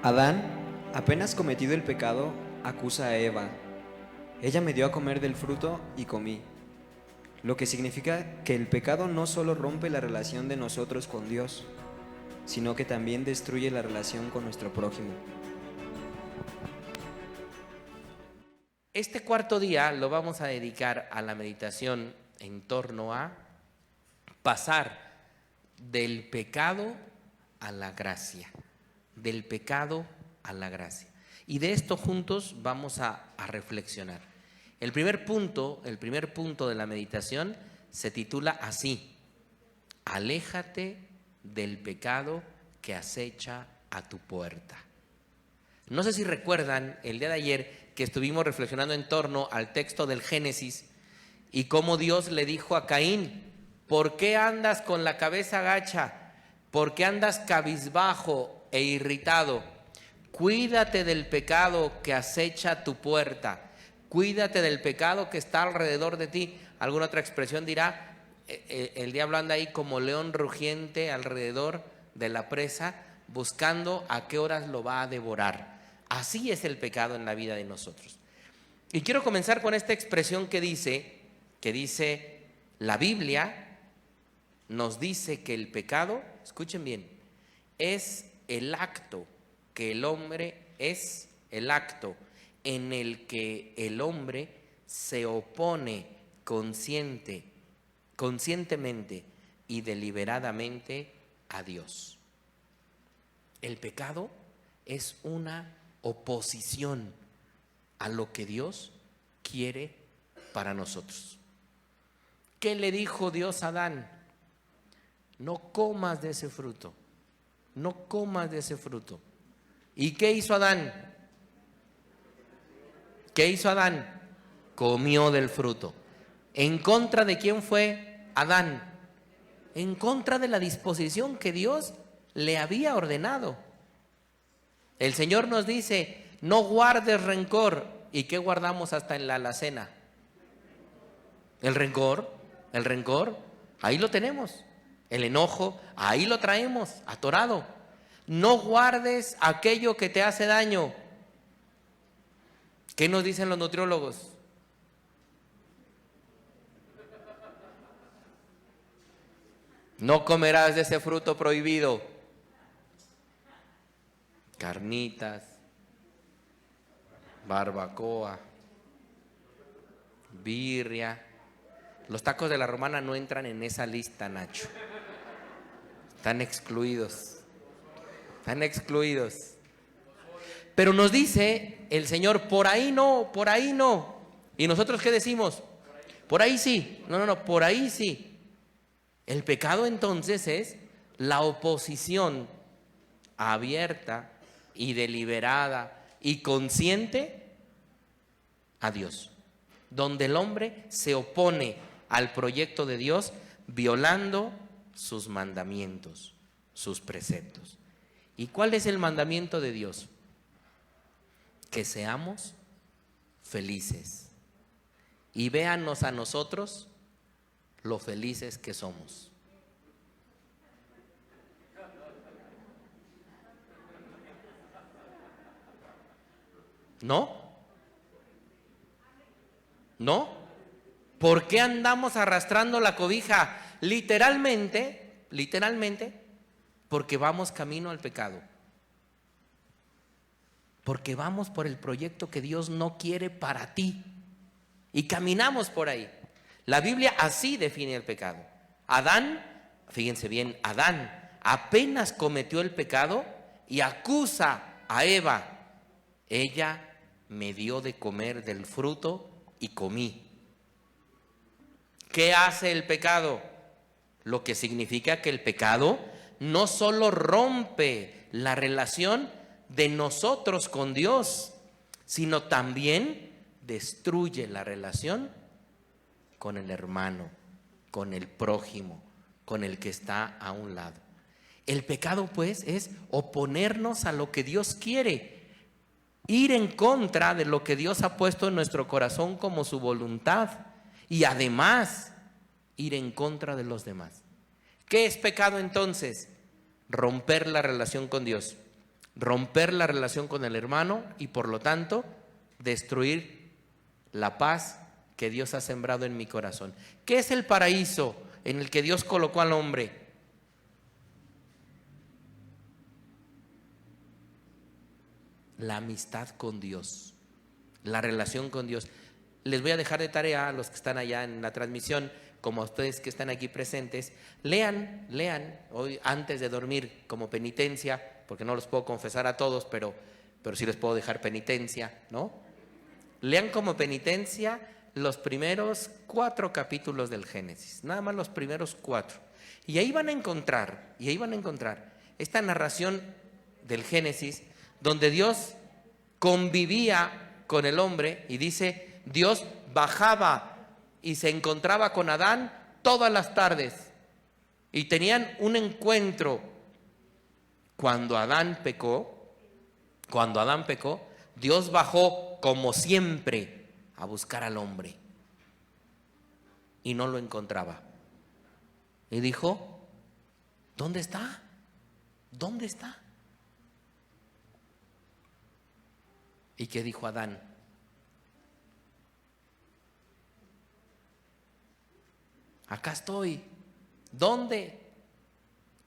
Adán, apenas cometido el pecado, acusa a Eva. Ella me dio a comer del fruto y comí. Lo que significa que el pecado no solo rompe la relación de nosotros con Dios, sino que también destruye la relación con nuestro prójimo. Este cuarto día lo vamos a dedicar a la meditación en torno a pasar del pecado a la gracia, del pecado a la gracia. Y de esto juntos vamos a reflexionar. El primer punto de la meditación se titula así: aléjate del pecado que acecha a tu puerta. No sé si recuerdan el día de ayer que estuvimos reflexionando en torno al texto del Génesis y cómo Dios le dijo a Caín: ¿por qué andas con la cabeza gacha? ¿Por qué andas cabizbajo e irritado? Cuídate del pecado que acecha tu puerta. Cuídate del pecado que está alrededor de ti. Alguna otra expresión dirá: el diablo anda ahí como león rugiente alrededor de la presa, buscando a qué horas lo va a devorar. Así es el pecado en la vida de nosotros. Y quiero comenzar con esta expresión que dice la Biblia nos dice que el pecado, escuchen bien, es el acto en el que el hombre se opone conscientemente y deliberadamente a Dios. El pecado es una oposición a lo que Dios quiere para nosotros. ¿Qué le dijo Dios a Adán? No comas de ese fruto, no comas de ese fruto. ¿Y qué hizo Adán? ¿Qué hizo Adán? Comió del fruto. ¿En contra de quién fue Adán? En contra de la disposición que Dios le había ordenado. El Señor nos dice: no guardes rencor. ¿Y qué guardamos hasta en la alacena? El rencor, ahí lo tenemos. El enojo, ahí lo traemos, atorado. No guardes aquello que te hace daño. ¿Qué nos dicen los nutriólogos? No comerás de ese fruto prohibido. Carnitas, barbacoa, birria. Los tacos de la Romana no entran en esa lista, Nacho. Están excluidos. Pero nos dice el Señor: por ahí no. ¿Y nosotros qué decimos? Por ahí sí. No, por ahí sí. El pecado entonces es la oposición abierta y deliberada y consciente a Dios, donde el hombre se opone al proyecto de Dios, violando sus mandamientos, sus preceptos. ¿Y cuál es el mandamiento de Dios? Que seamos felices. Y véannos a nosotros lo felices que somos. ¿No? ¿Por qué andamos arrastrando la cobija? Literalmente, porque vamos camino al pecado. Porque vamos por el proyecto que Dios no quiere para ti. Y caminamos por ahí. La Biblia así define el pecado. Adán, fíjense bien, Adán apenas cometió el pecado y acusa a Eva. Ella me dio de comer del fruto y comí. ¿Qué hace el pecado? Lo que significa que el pecado no solo rompe la relación de nosotros con Dios, sino también destruye la relación con el hermano, con el prójimo, con el que está a un lado. El pecado, pues, es oponernos a lo que Dios quiere, ir en contra de lo que Dios ha puesto en nuestro corazón como su voluntad, y además ir en contra de los demás. ¿Qué es pecado entonces? Romper la relación con Dios. romper la relación con el hermano y por lo tanto destruir la paz que Dios ha sembrado en mi corazón. ¿Qué es el paraíso en el que Dios colocó al hombre? La amistad con Dios, la relación con Dios. Les voy a dejar de tarea a los que están allá en la transmisión, como a ustedes que están aquí presentes, lean hoy antes de dormir como penitencia, porque no los puedo confesar a todos, pero sí les puedo dejar penitencia, ¿no? Lean como penitencia los primeros 4 capítulos del Génesis, nada más los primeros 4. Y ahí van a encontrar esta narración del Génesis, donde Dios convivía con el hombre y dice, Dios bajaba y se encontraba con Adán todas las tardes y tenían un encuentro. Cuando Adán pecó, Dios bajó como siempre a buscar al hombre y no lo encontraba. Y dijo, ¿dónde está? ¿Dónde está? ¿Y qué dijo Adán? Acá estoy. ¿Dónde?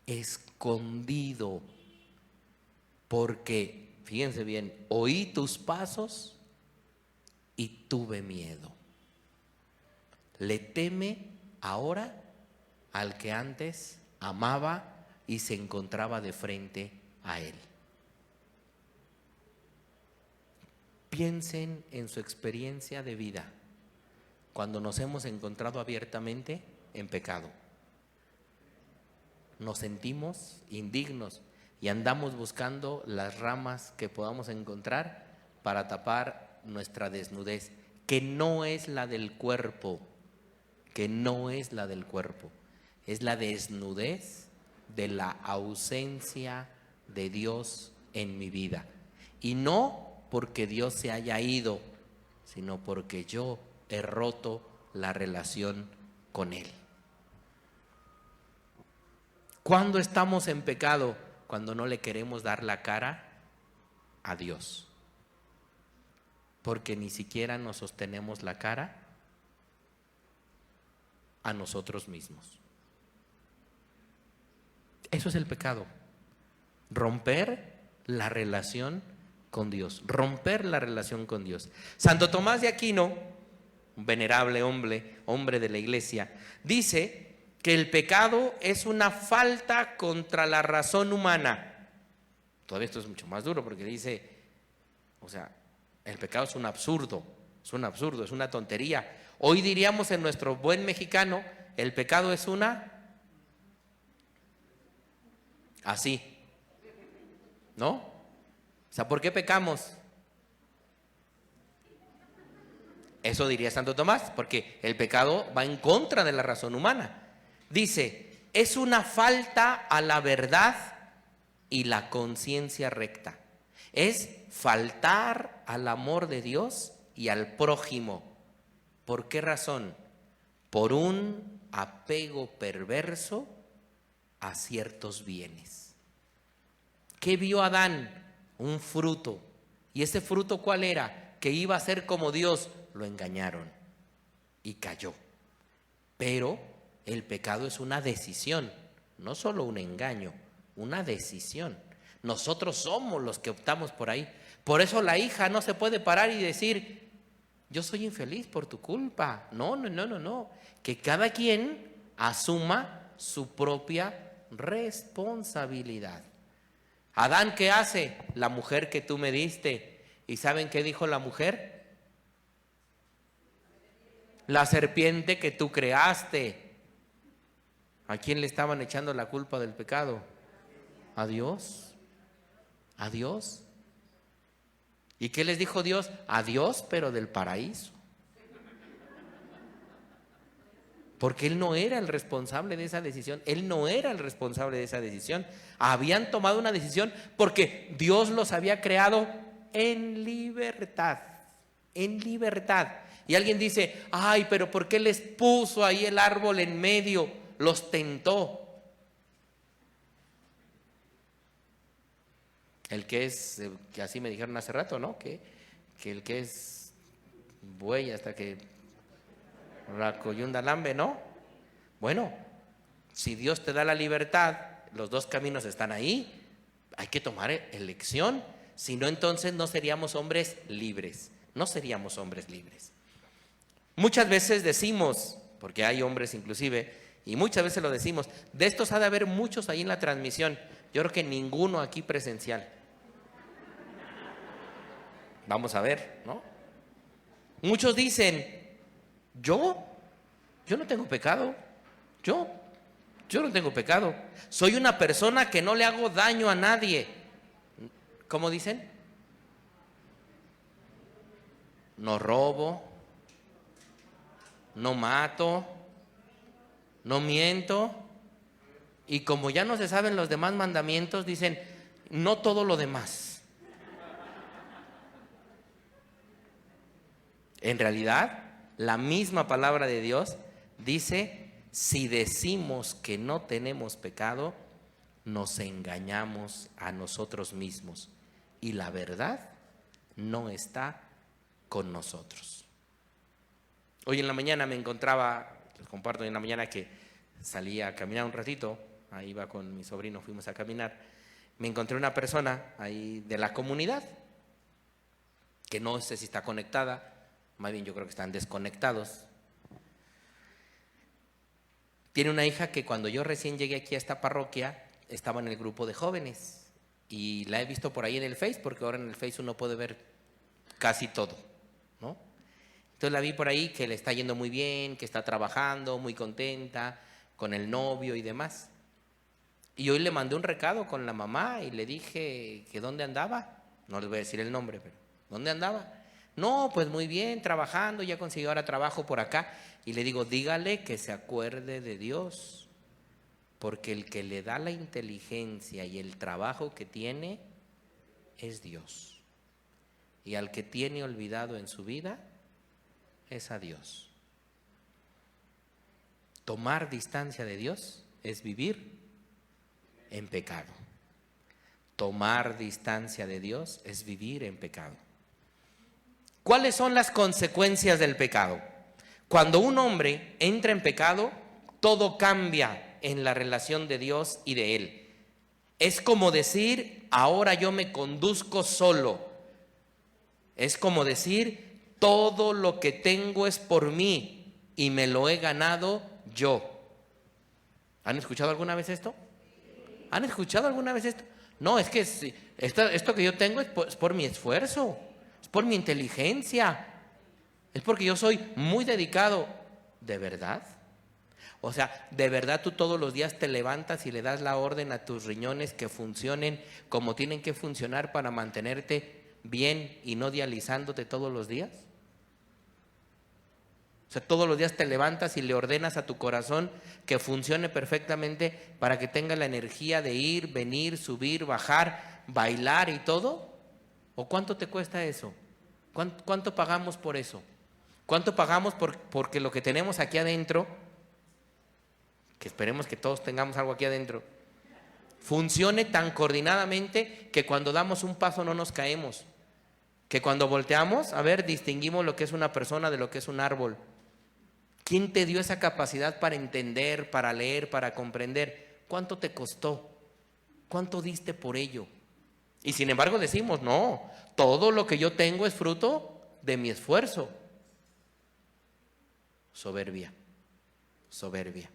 Escondido. Porque, fíjense bien, oí tus pasos y tuve miedo. Le teme ahora al que antes amaba y se encontraba de frente a él. Piensen en su experiencia de vida cuando nos hemos encontrado abiertamente en pecado. Nos sentimos indignos y andamos buscando las ramas que podamos encontrar para tapar nuestra desnudez, que no es la del cuerpo, es la desnudez de la ausencia de Dios en mi vida. Y no porque Dios se haya ido, sino porque yo he roto la relación con Él. ¿Cuándo estamos en pecado? Cuando no le queremos dar la cara a Dios, porque ni siquiera nos sostenemos la cara a nosotros mismos. Eso es el pecado, romper la relación con Dios, romper la relación con Dios. Santo Tomás de Aquino, un venerable hombre de la iglesia, dice que el pecado es una falta contra la razón humana. Todavía esto es mucho más duro porque dice, el pecado es un absurdo, es una tontería. Hoy diríamos en nuestro buen mexicano, el pecado es así, ¿no? ¿Por qué pecamos? Eso diría Santo Tomás, porque el pecado va en contra de la razón humana. Dice, es una falta a la verdad y la conciencia recta. Es faltar al amor de Dios y al prójimo. ¿Por qué razón? Por un apego perverso a ciertos bienes. ¿Qué vio Adán? Un fruto. ¿Y ese fruto cuál era? Que iba a ser como Dios. Lo engañaron y cayó. Pero el pecado es una decisión, no solo un engaño, una decisión. Nosotros somos los que optamos por ahí. Por eso la hija no se puede parar y decir, yo soy infeliz por tu culpa. No. Que cada quien asuma su propia responsabilidad. Adán, ¿qué hace? La mujer que tú me diste. ¿Y saben qué dijo la mujer? La serpiente que tú creaste. ¿A quién le estaban echando la culpa del pecado? ¿A Dios? ¿A Dios? ¿Y qué les dijo Dios? A Dios, pero del paraíso. Porque Él no era el responsable de esa decisión. Habían tomado una decisión porque Dios los había creado en libertad. Y alguien dice, ay, pero ¿por qué les puso ahí el árbol en medio? Los tentó. El que es, que así me dijeron hace rato, ¿no? Que el que es buey hasta que racoyunda lambe, ¿no? Bueno, si Dios te da la libertad, los dos caminos están ahí, hay que tomar elección, si no entonces no seríamos hombres libres, no seríamos hombres libres. Muchas veces decimos, porque hay hombres inclusive, y muchas veces lo decimos, de estos ha de haber muchos ahí en la transmisión, yo creo que ninguno aquí presencial. Vamos a ver, ¿no? Muchos dicen, yo no tengo pecado, yo no tengo pecado, soy una persona que no le hago daño a nadie. ¿Cómo dicen? No robo, no mato, no miento. Y como ya no se saben los demás mandamientos, dicen, no todo lo demás. En realidad, la misma palabra de Dios dice, si decimos que no tenemos pecado, nos engañamos a nosotros mismos y la verdad no está con nosotros. Hoy en la mañana me encontraba, les comparto hoy en la mañana que salí a caminar un ratito, ahí iba con mi sobrino, fuimos a caminar, me encontré una persona ahí de la comunidad, que no sé si está conectada, más bien yo creo que están desconectados. Tiene una hija que cuando yo recién llegué aquí a esta parroquia, estaba en el grupo de jóvenes y la he visto por ahí en el Face, porque ahora en el Face uno puede ver casi todo, ¿no? Entonces la vi por ahí que le está yendo muy bien, que está trabajando, muy contenta, con el novio y demás. Y hoy le mandé un recado con la mamá y le dije que dónde andaba, no les voy a decir el nombre, pero ¿dónde andaba? No, pues muy bien, trabajando, ya consiguió ahora trabajo por acá. Y le digo, dígale que se acuerde de Dios, porque el que le da la inteligencia y el trabajo que tiene es Dios. Y al que tiene olvidado en su vida es a Dios. Tomar distancia de Dios es vivir en pecado. Tomar distancia de Dios es vivir en pecado. ¿Cuáles son las consecuencias del pecado? Cuando un hombre entra en pecado, todo cambia en la relación de Dios y de él. Es como decir, ahora yo me conduzco solo. Es como decir, todo lo que tengo es por mí y me lo he ganado yo. ¿Han escuchado alguna vez esto? ¿Han escuchado alguna vez esto? No, es que esto que yo tengo es por mi esfuerzo, es por mi inteligencia, es porque yo soy muy dedicado. ¿De verdad? O sea, ¿de verdad tú todos los días te levantas y le das la orden a tus riñones que funcionen como tienen que funcionar para mantenerte bien y no dializándote todos los días? O sea, todos los días te levantas y le ordenas a tu corazón que funcione perfectamente para que tenga la energía de ir, venir, subir, bajar, bailar y todo. ¿O cuánto te cuesta eso? ¿Cuánto pagamos por eso? ¿Cuánto pagamos porque lo que tenemos aquí adentro, que esperemos que todos tengamos algo aquí adentro, funcione tan coordinadamente que cuando damos un paso no nos caemos? Que cuando volteamos, a ver, distinguimos lo que es una persona de lo que es un árbol. ¿Quién te dio esa capacidad para entender, para leer, para comprender? ¿Cuánto te costó? ¿Cuánto diste por ello? Y sin embargo decimos, no, todo lo que yo tengo es fruto de mi esfuerzo. Soberbia, soberbia.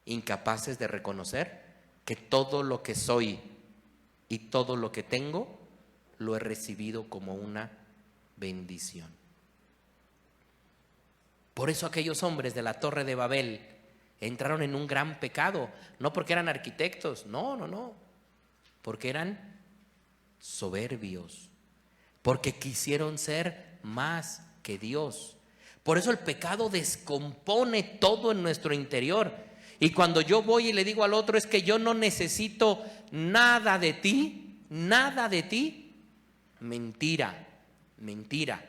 Incapaces de reconocer que todo lo que soy y todo lo que tengo lo he recibido como una bendición. Por eso aquellos hombres de la Torre de Babel entraron en un gran pecado, no porque eran arquitectos, no, porque eran soberbios, porque quisieron ser más que Dios. Por eso el pecado descompone todo en nuestro interior. Y cuando yo voy y le digo al otro, es que yo no necesito nada de ti, mentira, mentira.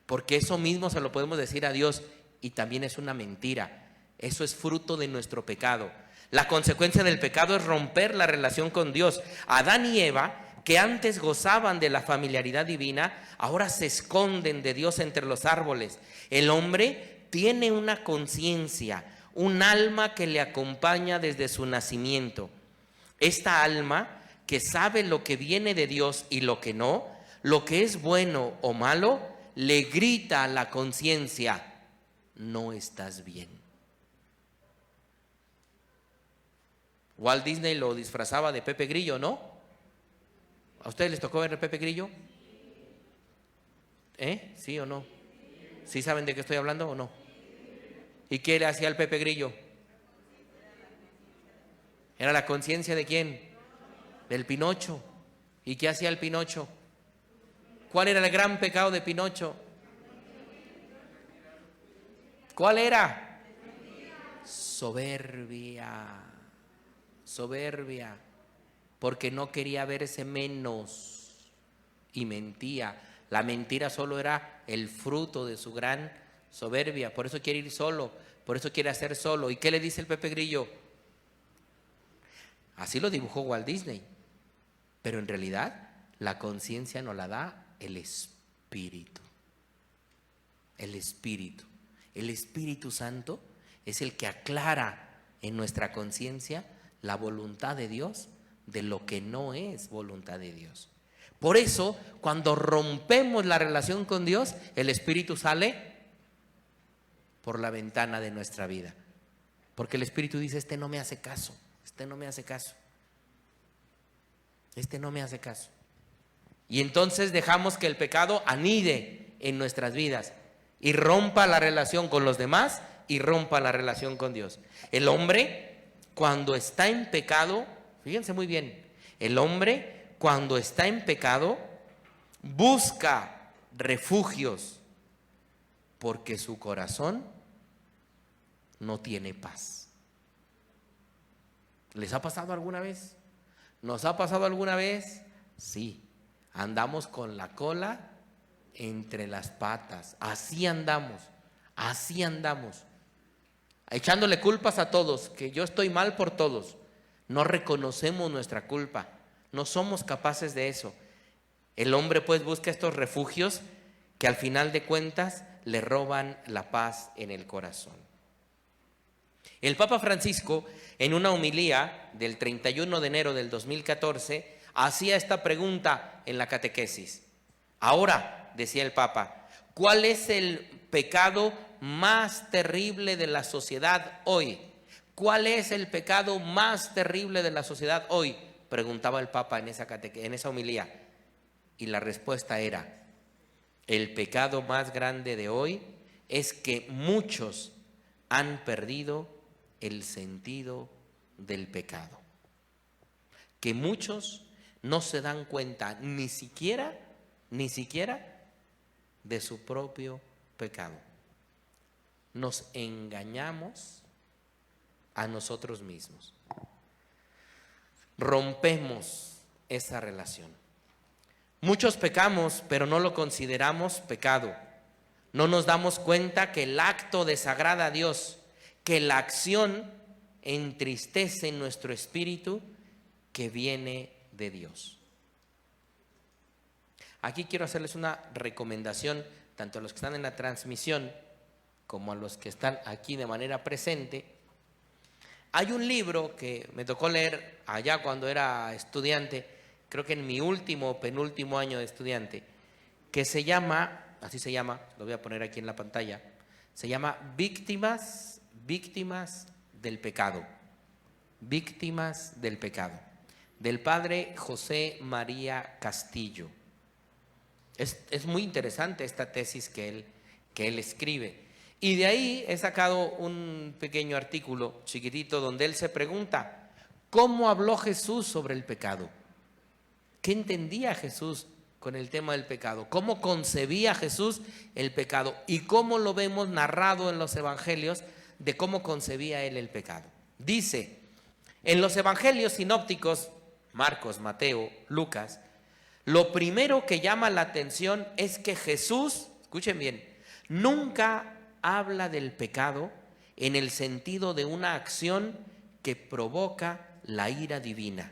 Porque eso mismo se lo podemos decir a Dios y también es una mentira. Eso es fruto de nuestro pecado. La consecuencia del pecado es romper la relación con Dios. Adán y Eva, que antes gozaban de la familiaridad divina, ahora se esconden de Dios entre los árboles. El hombre tiene una conciencia, un alma que le acompaña desde su nacimiento. Esta alma que sabe lo que viene de Dios y lo que no, lo que es bueno o malo, le grita a la conciencia: no estás bien. Walt Disney lo disfrazaba de Pepe Grillo, ¿no? ¿A ustedes les tocó ver a Pepe Grillo? ¿Sí o no? ¿Sí saben de qué estoy hablando o no? ¿Y qué le hacía el Pepe Grillo? ¿Era la conciencia de quién? Del Pinocho. ¿Y qué hacía el Pinocho? ¿Cuál era el gran pecado de Pinocho? ¿Cuál era? Soberbia. Soberbia. Porque no quería verse menos y mentía. La mentira solo era el fruto de su gran soberbia. Por eso quiere ir solo, por eso quiere hacer solo. ¿Y qué le dice el Pepe Grillo? Así lo dibujó Walt Disney. Pero en realidad la conciencia nos la da el Espíritu. El Espíritu. El Espíritu Santo es el que aclara en nuestra conciencia la voluntad de Dios de lo que no es voluntad de Dios. Por eso, cuando rompemos la relación con Dios, el Espíritu sale por la ventana de nuestra vida. Porque el Espíritu dice: este no me hace caso, este no me hace caso, este no me hace caso. Y entonces dejamos que el pecado anide en nuestras vidas y rompa la relación con los demás y rompa la relación con Dios. El hombre, cuando está en pecado, fíjense muy bien, el hombre cuando está en pecado busca refugios porque su corazón no tiene paz. ¿Les ha pasado alguna vez? ¿Nos ha pasado alguna vez? Sí, andamos con la cola entre las patas, así andamos, echándole culpas a todos, que yo estoy mal por todos. No reconocemos nuestra culpa, no somos capaces de eso. El hombre pues busca estos refugios que al final de cuentas le roban la paz en el corazón. El Papa Francisco, en una homilía del 31 de enero del 2014, hacía esta pregunta en la catequesis. Ahora, decía el Papa, ¿cuál es el pecado más terrible de la sociedad hoy? ¿Cuál es el pecado más terrible de la sociedad hoy? Preguntaba el Papa en esa homilía. Y la respuesta era: el pecado más grande de hoy es que muchos han perdido el sentido del pecado. Que muchos no se dan cuenta ni siquiera de su propio pecado. Nos engañamos a nosotros mismos. Rompemos esa relación. Muchos pecamos, pero no lo consideramos pecado. No nos damos cuenta que el acto desagrada a Dios, que la acción entristece nuestro espíritu que viene de Dios. Aquí quiero hacerles una recomendación, tanto a los que están en la transmisión como a los que están aquí de manera presente. Hay un libro que me tocó leer allá cuando era estudiante, creo que en mi penúltimo año de estudiante, que se llama, así se llama, lo voy a poner aquí en la pantalla, se llama Víctimas del Pecado. Víctimas del Pecado, del padre José María Castillo. Es muy interesante esta tesis que él escribe. Y de ahí he sacado un pequeño artículo chiquitito donde él se pregunta: ¿cómo habló Jesús sobre el pecado? ¿Qué entendía Jesús con el tema del pecado? ¿Cómo concebía Jesús el pecado? ¿Y cómo lo vemos narrado en los evangelios de cómo concebía él el pecado? Dice, en los evangelios sinópticos, Marcos, Mateo, Lucas, lo primero que llama la atención es que Jesús, escuchen bien, nunca habla del pecado en el sentido de una acción que provoca la ira divina,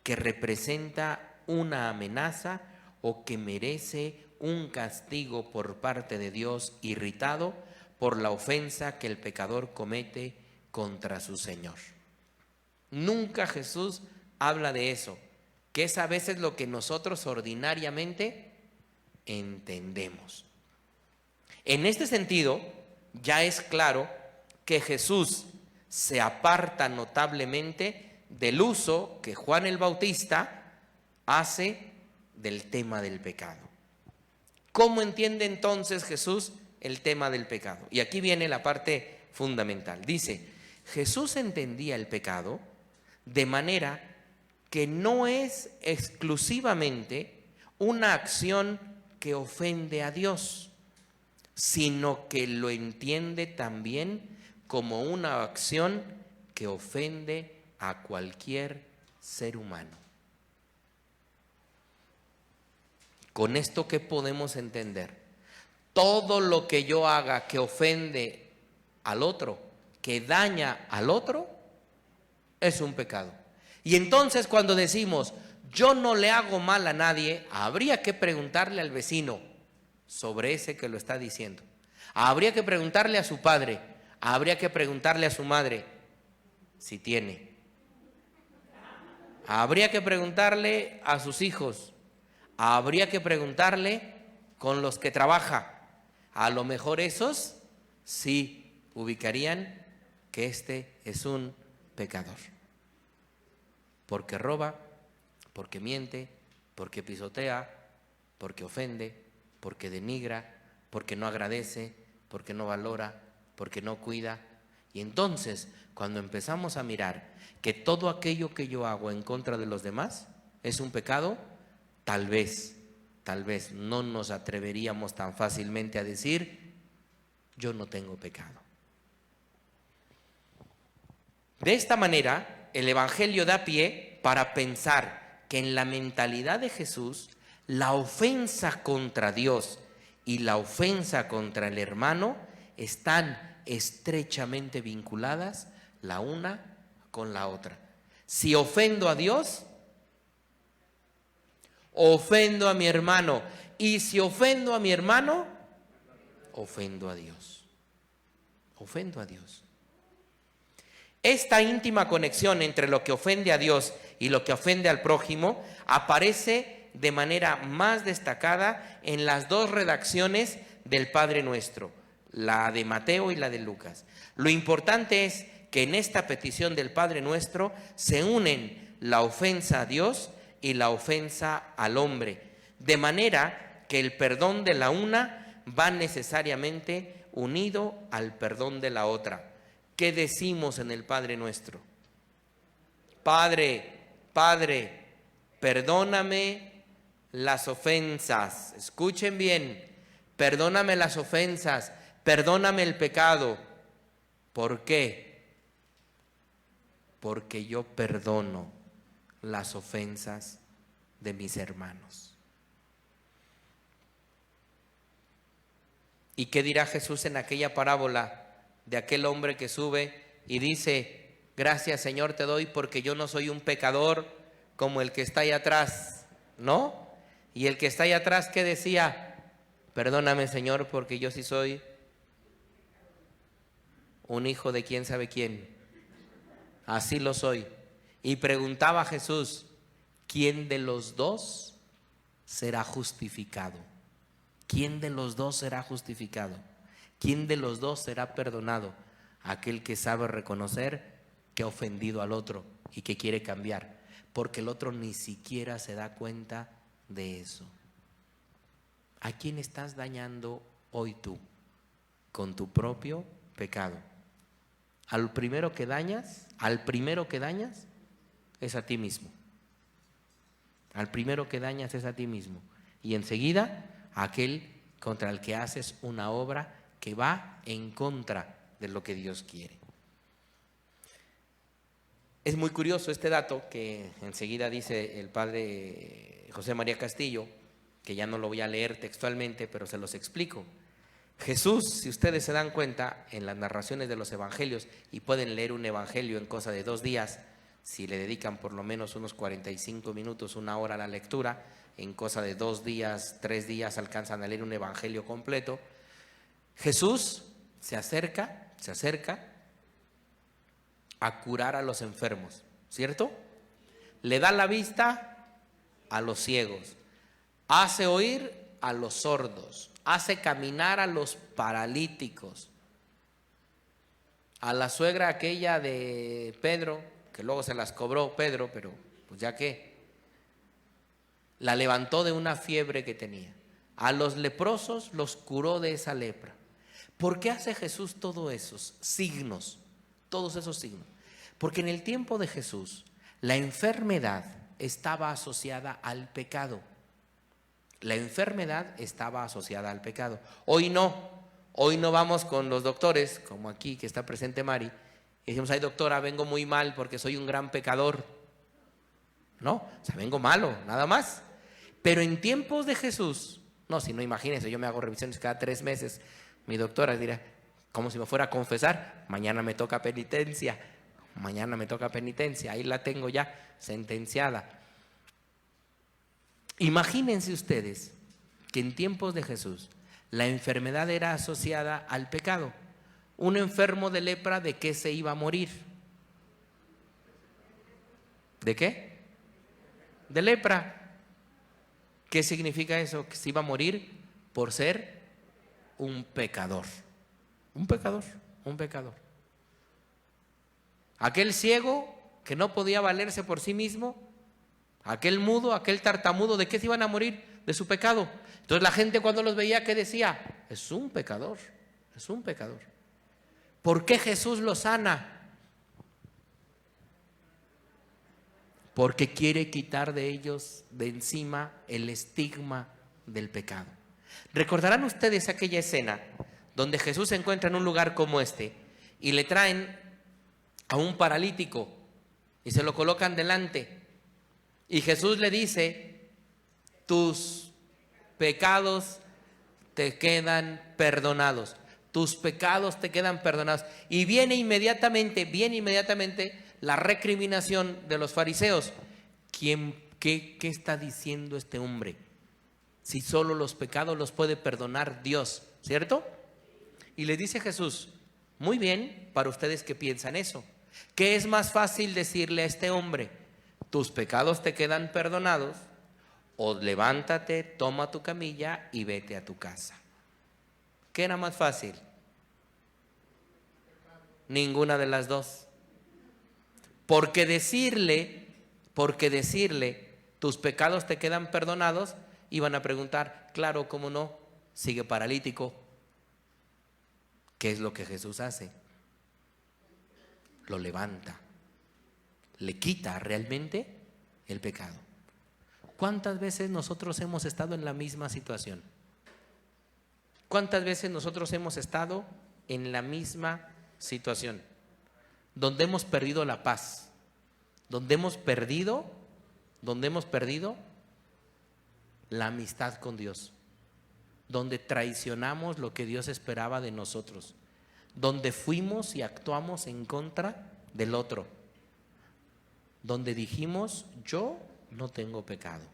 que representa una amenaza o que merece un castigo por parte de Dios, irritado por la ofensa que el pecador comete contra su Señor. Nunca Jesús habla de eso, que es a veces lo que nosotros ordinariamente entendemos. En este sentido, ya es claro que Jesús se aparta notablemente del uso que Juan el Bautista hace del tema del pecado. ¿Cómo entiende entonces Jesús el tema del pecado? Y aquí viene la parte fundamental. Dice, Jesús entendía el pecado de manera que no es exclusivamente una acción que ofende a Dios, sino que lo entiende también como una acción que ofende a cualquier ser humano. Con esto, ¿qué podemos entender? Todo lo que yo haga que ofende al otro, que daña al otro, es un pecado. Y entonces cuando decimos, yo no le hago mal a nadie, habría que preguntarle al vecino sobre ese que lo está diciendo. Habría que preguntarle a su padre, habría que preguntarle a su madre, si tiene. Habría que preguntarle a sus hijos, habría que preguntarle con los que trabaja. A lo mejor esos sí ubicarían que este es un pecador. Porque roba, porque miente, porque pisotea, porque ofende, porque denigra, porque no agradece, porque no valora, porque no cuida. Y entonces, cuando empezamos a mirar que todo aquello que yo hago en contra de los demás es un pecado, tal vez no nos atreveríamos tan fácilmente a decir, yo no tengo pecado. De esta manera, el Evangelio da pie para pensar que en la mentalidad de Jesús, la ofensa contra Dios y la ofensa contra el hermano están estrechamente vinculadas la una con la otra. Si ofendo a Dios, ofendo a mi hermano. Y si ofendo a mi hermano, ofendo a Dios. Ofendo a Dios. Esta íntima conexión entre lo que ofende a Dios y lo que ofende al prójimo aparece de manera más destacada en las dos redacciones del Padre Nuestro, la de Mateo y la de Lucas. Lo importante es que en esta petición del Padre Nuestro se unen la ofensa a Dios y la ofensa al hombre, de manera que el perdón de la una va necesariamente unido al perdón de la otra. ¿Qué decimos en el Padre Nuestro? Padre, Padre, perdóname las ofensas. Escuchen bien, perdóname las ofensas, perdóname el pecado. ¿Por qué? Porque yo perdono las ofensas de mis hermanos. ¿Y qué dirá Jesús en aquella parábola de aquel hombre que sube y dice, gracias Señor te doy porque yo no soy un pecador como el que está ahí atrás, ¿no? Y el que está ahí atrás, ¿qué decía? Perdóname Señor porque yo sí soy un hijo de quién sabe quién. Así lo soy. Y preguntaba a Jesús, ¿quién de los dos será justificado? ¿Quién de los dos será justificado? ¿Quién de los dos será perdonado? Aquel que sabe reconocer que ha ofendido al otro y que quiere cambiar, porque el otro ni siquiera se da cuenta de eso. ¿A quién estás dañando hoy tú? Con tu propio pecado. Al primero que dañas es a ti mismo. Al primero que dañas es a ti mismo. Y enseguida a aquel contra el que haces una obra que va en contra de lo que Dios quiere. Es muy curioso este dato que enseguida dice el padre José María Castillo, que ya no lo voy a leer textualmente, pero se los explico. Jesús, si ustedes se dan cuenta, en las narraciones de los evangelios, y pueden leer un evangelio en cosa de 2 días, si le dedican por lo menos unos 45 minutos, 1 hora a la lectura, en cosa de 2 días, 3 días alcanzan a leer un evangelio completo. Jesús se acerca a curar a los enfermos, ¿cierto? Le da la vista a los ciegos, hace oír a los sordos, hace caminar a los paralíticos. A la suegra aquella de Pedro, que luego se las cobró Pedro, pero pues ya que, la levantó de una fiebre que tenía. A los leprosos los curó de esa lepra. ¿Por qué hace Jesús todos esos signos? Todos esos signos. Porque en el tiempo de Jesús, la enfermedad estaba asociada al pecado. La enfermedad estaba asociada al pecado. Hoy no vamos con los doctores, como aquí que está presente Mari, y decimos, ay doctora, vengo muy mal porque soy un gran pecador. No, o sea, vengo malo, nada más. Pero en tiempos de Jesús, no, si no, imagínense, yo me hago revisiones cada 3 meses. Mi doctora dirá, como si me fuera a confesar, mañana me toca penitencia, ahí la tengo ya sentenciada. Imagínense ustedes que en tiempos de Jesús la enfermedad era asociada al pecado. Un enfermo de lepra, ¿de qué se iba a morir? ¿De qué? De lepra. ¿Qué significa eso? Que se iba a morir por ser un pecador. Un pecador. Aquel ciego que no podía valerse por sí mismo, aquel mudo, aquel tartamudo, ¿de qué se iban a morir? De su pecado. Entonces la gente cuando los veía, ¿qué decía? Es un pecador. ¿Por qué Jesús los sana? Porque quiere quitar de ellos de encima el estigma del pecado. Recordarán ustedes aquella escena donde Jesús se encuentra en un lugar como este y le traen a un paralítico y se lo colocan delante. Y Jesús le dice, tus pecados te quedan perdonados. Tus pecados te quedan perdonados. Y viene inmediatamente la recriminación de los fariseos. ¿Qué está diciendo este hombre? Si solo los pecados los puede perdonar Dios, ¿cierto? Y le dice Jesús, muy bien, para ustedes que piensan eso, ¿qué es más fácil decirle a este hombre? Tus pecados te quedan perdonados, o levántate, toma tu camilla y vete a tu casa. ¿Qué era más fácil? Ninguna de las dos. Porque decirle, tus pecados te quedan perdonados, iban a preguntar, claro, ¿cómo no? Sigue paralítico. ¿Qué es lo que Jesús hace? Lo levanta. Le quita realmente el pecado. ¿Cuántas veces nosotros hemos estado en la misma situación? ¿Cuántas veces nosotros hemos estado en la misma situación? Donde hemos perdido la paz, donde hemos perdido la amistad con Dios, donde traicionamos lo que Dios esperaba de nosotros, donde fuimos y actuamos en contra del otro, donde dijimos, yo no tengo pecado.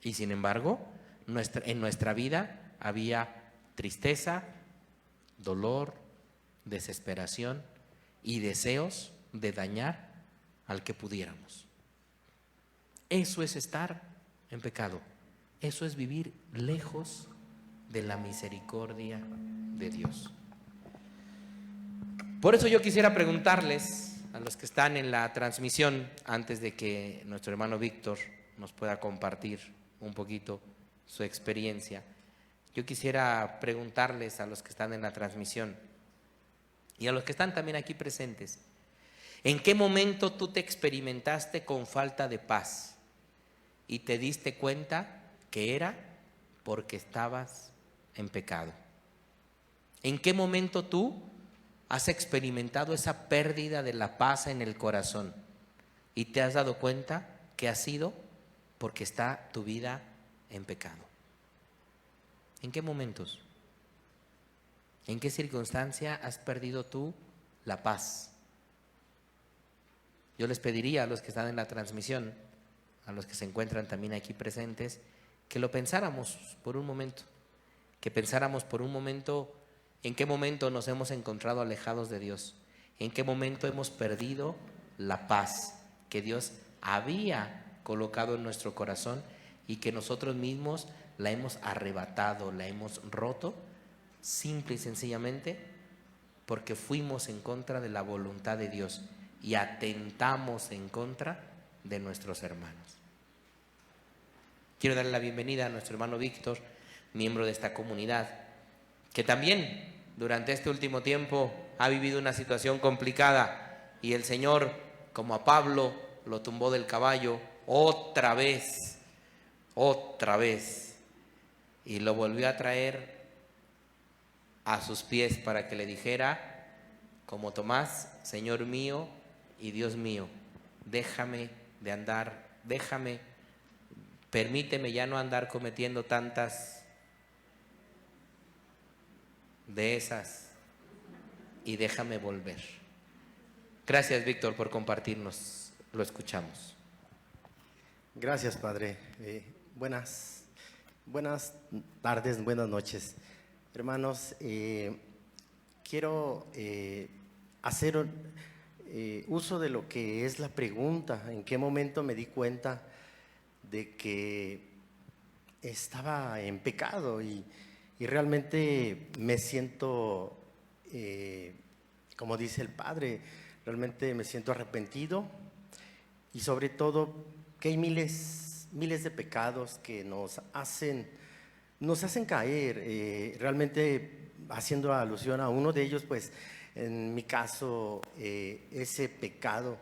Y sin embargo, en nuestra vida había tristeza, dolor, desesperación y deseos de dañar al que pudiéramos. Eso es estar en pecado. Eso es vivir lejos de la misericordia de Dios. Por eso yo quisiera preguntarles a los que están en la transmisión, antes de que nuestro hermano Víctor nos pueda compartir un poquito su experiencia, yo quisiera preguntarles a los que están en la transmisión y a los que están también aquí presentes, ¿en qué momento tú te experimentaste con falta de paz y te diste cuenta que era porque estabas en pecado? ¿En qué momento tú has experimentado esa pérdida de la paz en el corazón y te has dado cuenta que ha sido porque está tu vida en pecado? ¿En qué momentos? ¿En qué circunstancia has perdido tú la paz? Yo les pediría a los que están en la transmisión, a los que se encuentran también aquí presentes, que lo pensáramos por un momento, que pensáramos por un momento en qué momento nos hemos encontrado alejados de Dios, en qué momento hemos perdido la paz que Dios había colocado en nuestro corazón y que nosotros mismos la hemos arrebatado, la hemos roto, simple y sencillamente porque fuimos en contra de la voluntad de Dios y atentamos en contra de nuestros hermanos. Quiero darle la bienvenida a nuestro hermano Víctor, miembro de esta comunidad, que también durante este último tiempo ha vivido una situación complicada y el Señor, como a Pablo, lo tumbó del caballo otra vez, y lo volvió a traer a sus pies para que le dijera, como Tomás: Señor mío y Dios mío, déjame de andar, permíteme ya no andar cometiendo tantas de esas y déjame volver. Gracias, Víctor, por compartirnos. Lo escuchamos. Gracias, Padre. Buenas tardes, buenas noches. Hermanos, quiero hacer uso de lo que es la pregunta: ¿en qué momento me di cuenta de que estaba en pecado? Y realmente me siento, como dice el Padre, realmente me siento arrepentido, y sobre todo que hay miles de pecados que nos hacen caer. Realmente, haciendo alusión a uno de ellos, pues en mi caso, ese pecado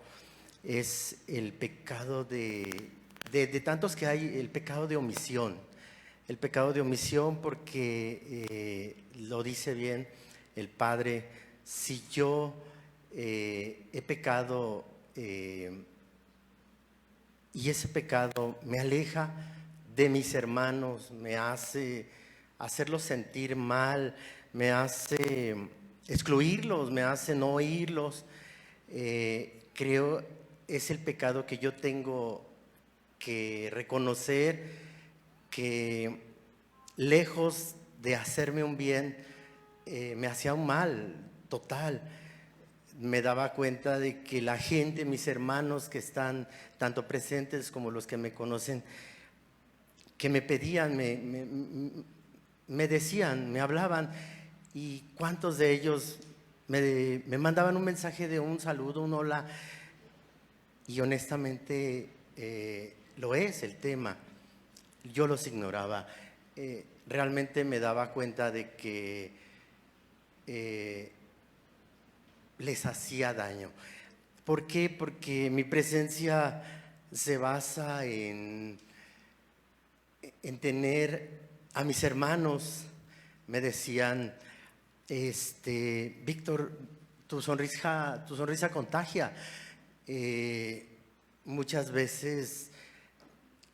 es el pecado de tantos que hay, el pecado de omisión. El pecado de omisión, porque lo dice bien el Padre: si yo he pecado, y ese pecado me aleja de mis hermanos, me hace hacerlos sentir mal, me hace excluirlos, me hace no oírlos, creo es el pecado que yo tengo que reconocer, que lejos de hacerme un bien, me hacía un mal total. Me daba cuenta de que la gente, mis hermanos que están tanto presentes como los que me conocen, que me pedían, me decían, me hablaban, y cuántos de ellos me mandaban un mensaje de un saludo, un hola, y honestamente lo es el tema. Yo los ignoraba. Realmente me daba cuenta de que les hacía daño. ¿Por qué? Porque mi presencia se basa en tener a mis hermanos. Me decían: Víctor, tu sonrisa contagia. Muchas veces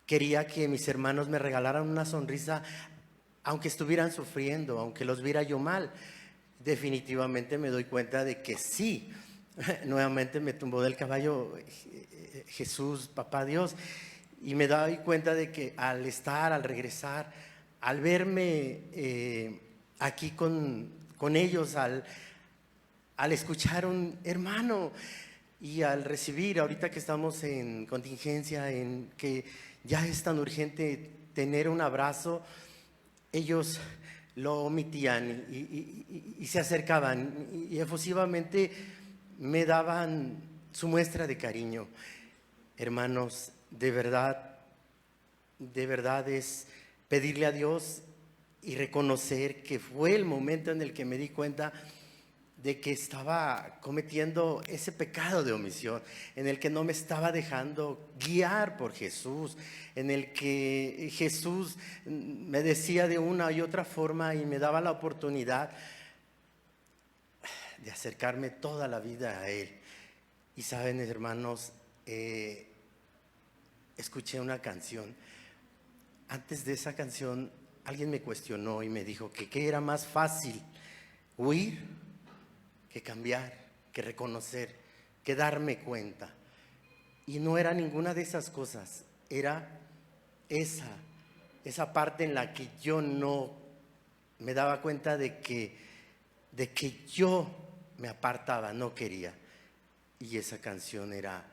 quería que mis hermanos me regalaran una sonrisa, aunque estuvieran sufriendo, aunque los viera yo mal. Definitivamente me doy cuenta de que sí. Nuevamente me tumbó del caballo Jesús, Papá Dios, y me doy cuenta de que al regresar, al verme aquí con ellos, al escuchar un hermano, y al recibir, ahorita que estamos en contingencia, en que ya es tan urgente tener un abrazo, ellos lo omitían y se acercaban y efusivamente me daban su muestra de cariño. Hermanos, de verdad es pedirle a Dios y reconocer que fue el momento en el que me di cuenta de que estaba cometiendo ese pecado de omisión, en el que no me estaba dejando guiar por Jesús, en el que Jesús me decía de una y otra forma y me daba la oportunidad de acercarme toda la vida a Él. Y saben, hermanos, escuché una canción. Antes de esa canción alguien me cuestionó y me dijo que qué era más fácil, huir que cambiar, que reconocer, que darme cuenta. Y no era ninguna de esas cosas, era esa parte en la que yo no me daba cuenta de que yo me apartaba, no quería. Y esa canción era,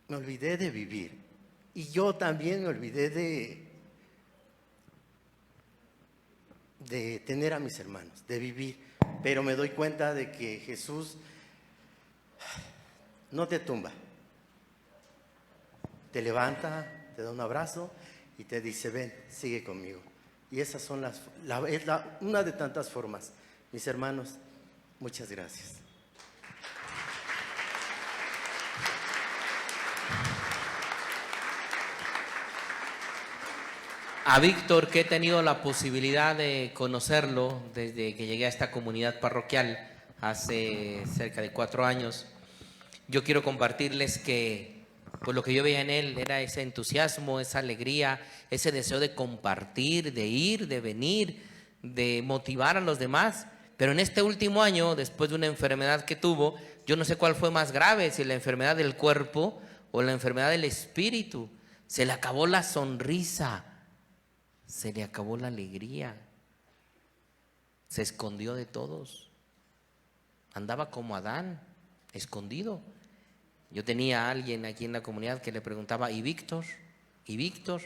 me olvidé de vivir. Y yo también me olvidé de tener a mis hermanos, de vivir. Pero me doy cuenta de que Jesús no te tumba. Te levanta, te da un abrazo y te dice, ven, sigue conmigo. Y esas son una de tantas formas. Mis hermanos, muchas gracias. A Víctor, que he tenido la posibilidad de conocerlo desde que llegué a esta comunidad parroquial hace cerca de 4 años, yo quiero compartirles que pues lo que yo veía en él era ese entusiasmo, esa alegría, ese deseo de compartir, de ir, de venir, de motivar a los demás. Pero en este último año, después de una enfermedad que tuvo, yo no sé cuál fue más grave, si la enfermedad del cuerpo o la enfermedad del espíritu. Se le acabó la sonrisa, se le acabó la alegría, se escondió de todos, andaba como Adán, escondido. Yo tenía a alguien aquí en la comunidad que le preguntaba, ¿y Víctor? ¿Y Víctor?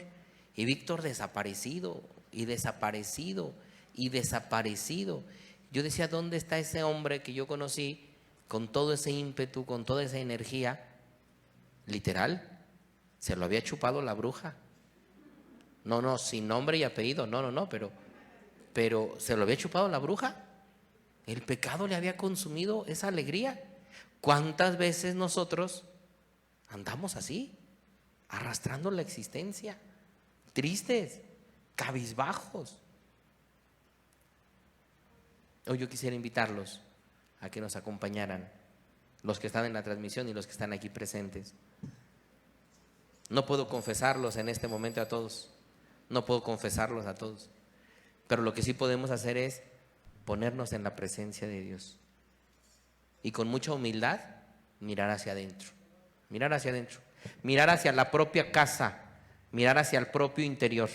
Y Víctor desaparecido, y desaparecido, y desaparecido. Yo decía, ¿dónde está ese hombre que yo conocí con todo ese ímpetu, con toda esa energía? Literal, se lo había chupado la bruja. No, sin nombre y apellido, no, pero se lo había chupado la bruja. El pecado le había consumido esa alegría. ¿Cuántas veces nosotros andamos así, arrastrando la existencia, tristes, cabizbajos? Hoy yo quisiera invitarlos a que nos acompañaran, los que están en la transmisión y los que están aquí presentes. No puedo confesarlos en este momento a todos, no puedo confesarlos a todos, pero lo que sí podemos hacer es ponernos en la presencia de Dios y con mucha humildad mirar hacia adentro, mirar hacia adentro, mirar hacia la propia casa, mirar hacia el propio interior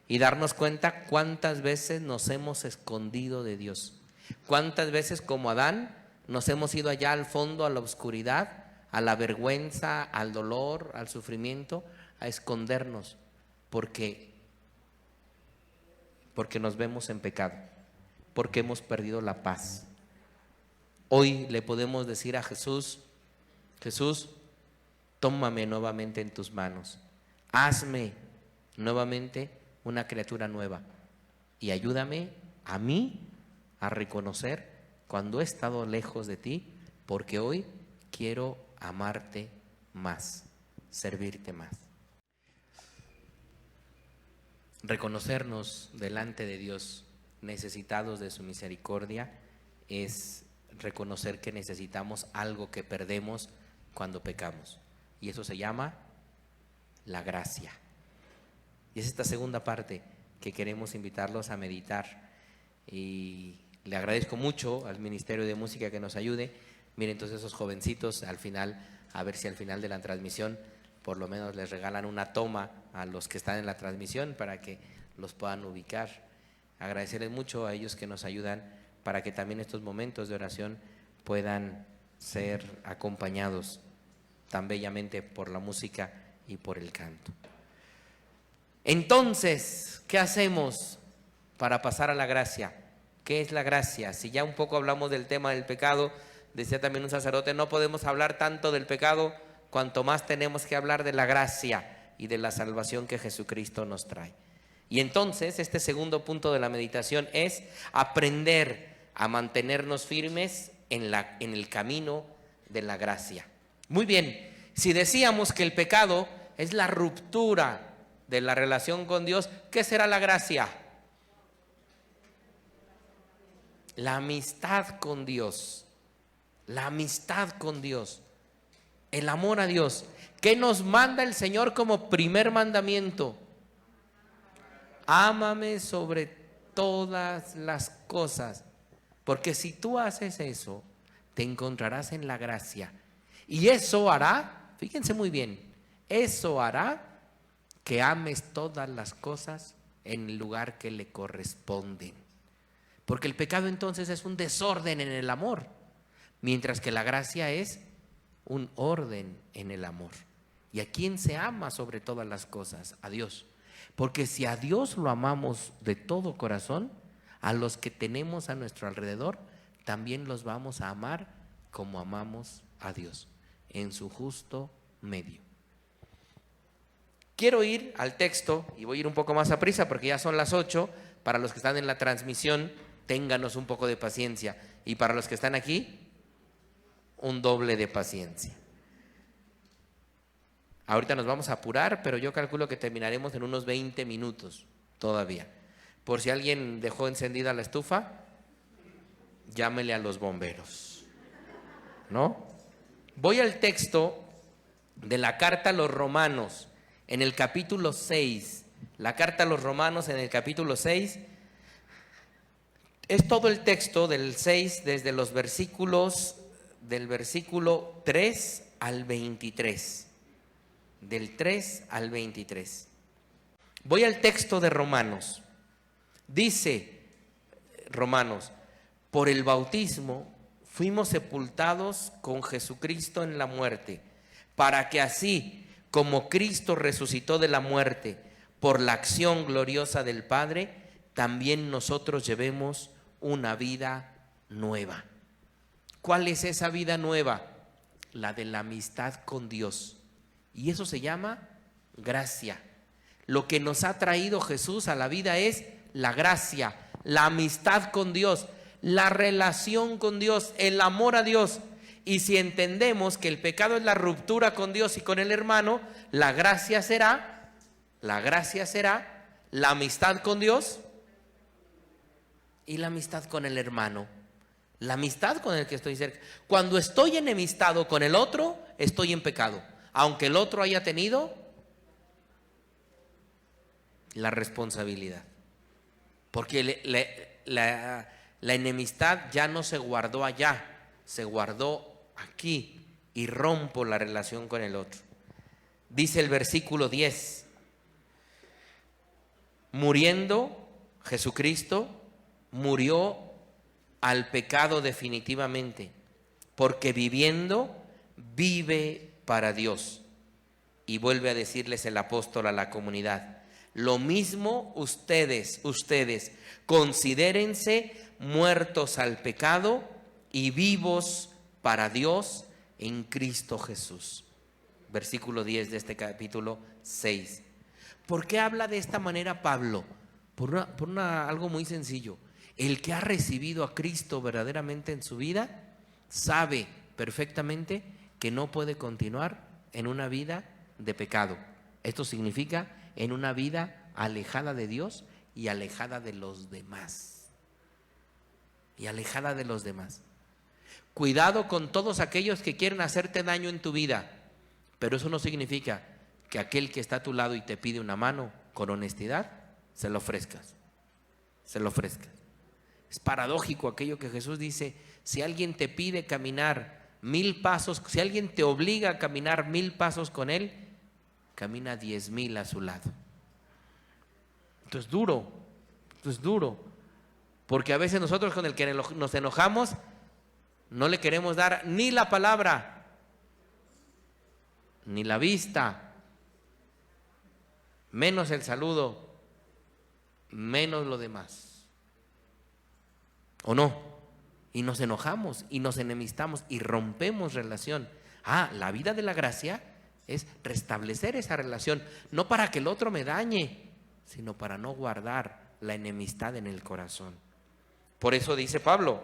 y darnos cuenta cuántas veces nos hemos escondido de Dios, cuántas veces como Adán nos hemos ido allá al fondo, a la oscuridad, a la vergüenza, al dolor, al sufrimiento, a escondernos porque nos vemos en pecado, porque hemos perdido la paz. Hoy le podemos decir a Jesús, Jesús, tómame nuevamente en tus manos, hazme nuevamente una criatura nueva y ayúdame a mí a reconocer cuando he estado lejos de ti, porque hoy quiero amarte más, servirte más. Reconocernos delante de Dios necesitados de su misericordia es reconocer que necesitamos algo que perdemos cuando pecamos, y eso se llama la gracia. Y es esta segunda parte que queremos invitarlos a meditar, y le agradezco mucho al Ministerio de Música que nos ayude. Miren, entonces esos jovencitos al final, a ver si al final de la transmisión por lo menos les regalan una toma a los que están en la transmisión para que los puedan ubicar. Agradecerles mucho a ellos que nos ayudan para que también estos momentos de oración puedan ser acompañados tan bellamente por la música y por el canto. Entonces, ¿qué hacemos para pasar a la gracia? ¿Qué es la gracia? Si ya un poco hablamos del tema del pecado, decía también un sacerdote, no podemos hablar tanto del pecado cuanto más tenemos que hablar de la gracia y de la salvación que Jesucristo nos trae. Y entonces este segundo punto de la meditación es aprender a mantenernos firmes en el camino de la gracia. Muy bien, si decíamos que el pecado es la ruptura de la relación con Dios, ¿qué será la gracia? La amistad con Dios, la amistad con Dios, el amor a Dios. ¿Qué nos manda el Señor como primer mandamiento? Ámame sobre todas las cosas, porque si tú haces eso, te encontrarás en la gracia. Y eso hará, fíjense muy bien, eso hará que ames todas las cosas en el lugar que le corresponden. Porque el pecado entonces es un desorden en el amor, mientras que la gracia es un orden en el amor. ¿Y a quién se ama sobre todas las cosas? A Dios. Porque si a Dios lo amamos de todo corazón, a los que tenemos a nuestro alrededor, también los vamos a amar como amamos a Dios, en su justo medio. Quiero ir al texto y voy a ir un poco más a prisa porque ya son las 8. Para los que están en la transmisión, ténganos un poco de paciencia. Y para los que están aquí, un doble de paciencia. Ahorita nos vamos a apurar, pero yo calculo que terminaremos en unos 20 minutos todavía. Por si alguien dejó encendida la estufa, llámele a los bomberos, ¿no? Voy al texto de la carta a los Romanos, en el capítulo 6. La carta a los Romanos en el capítulo 6. Es todo el texto del 6, desde los versículos, del versículo 3 al 23. Del 3 al 23. Voy al texto de Romanos. Dice Romanos: por el bautismo fuimos sepultados con Jesucristo en la muerte, para que así como Cristo resucitó de la muerte por la acción gloriosa del Padre, también nosotros llevemos una vida nueva. ¿Cuál es esa vida nueva? La de la amistad con Dios. Y eso se llama gracia. Lo que nos ha traído Jesús a la vida es la gracia, la amistad con Dios, la relación con Dios, el amor a Dios. Y si entendemos que el pecado es la ruptura con Dios y con el hermano, la gracia será la amistad con Dios y la amistad con el hermano. La amistad con el que estoy cerca. Cuando estoy enemistado con el otro, estoy en pecado. Aunque el otro haya tenido la responsabilidad. Porque la enemistad ya no se guardó allá, se guardó aquí y rompo la relación con el otro. Dice el versículo 10, muriendo Jesucristo, murió al pecado definitivamente, porque viviendo, vive para Dios. Y vuelve a decirles el apóstol a la comunidad: lo mismo ustedes considérense muertos al pecado y vivos para Dios en Cristo Jesús. Versículo 10 de este capítulo 6. ¿Por qué habla de esta manera Pablo? Por algo muy sencillo. El que ha recibido a Cristo verdaderamente en su vida sabe perfectamente que no puede continuar en una vida de pecado. Esto significa en una vida alejada de Dios y alejada de los demás. Cuidado con todos aquellos que quieren hacerte daño en tu vida, pero eso no significa que aquel que está a tu lado y te pide una mano con honestidad, se lo ofrezcas. Es paradójico aquello que Jesús dice: si alguien te pide caminar 1000 pasos, si alguien te obliga a caminar 1000 pasos con él, camina 10,000 a su lado. Esto es duro, porque a veces nosotros con el que nos enojamos no le queremos dar ni la palabra, ni la vista, menos el saludo, menos lo demás. ¿O no? Y nos enojamos y nos enemistamos y rompemos relación. La vida de la gracia es restablecer esa relación, no para que el otro me dañe, sino para no guardar la enemistad en el corazón. Por eso dice Pablo: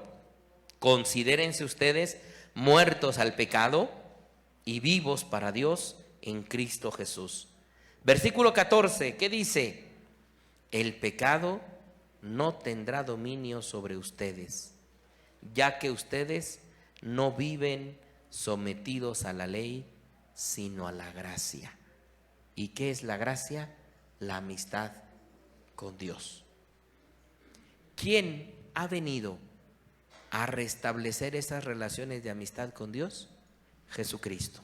considérense ustedes muertos al pecado y vivos para Dios en Cristo Jesús. Versículo 14, ¿qué dice? El pecado no tendrá dominio sobre ustedes, ya que ustedes no viven sometidos a la ley, sino a la gracia. ¿Y qué es la gracia? La amistad con Dios. ¿Quién ha venido a restablecer esas relaciones de amistad con Dios? Jesucristo.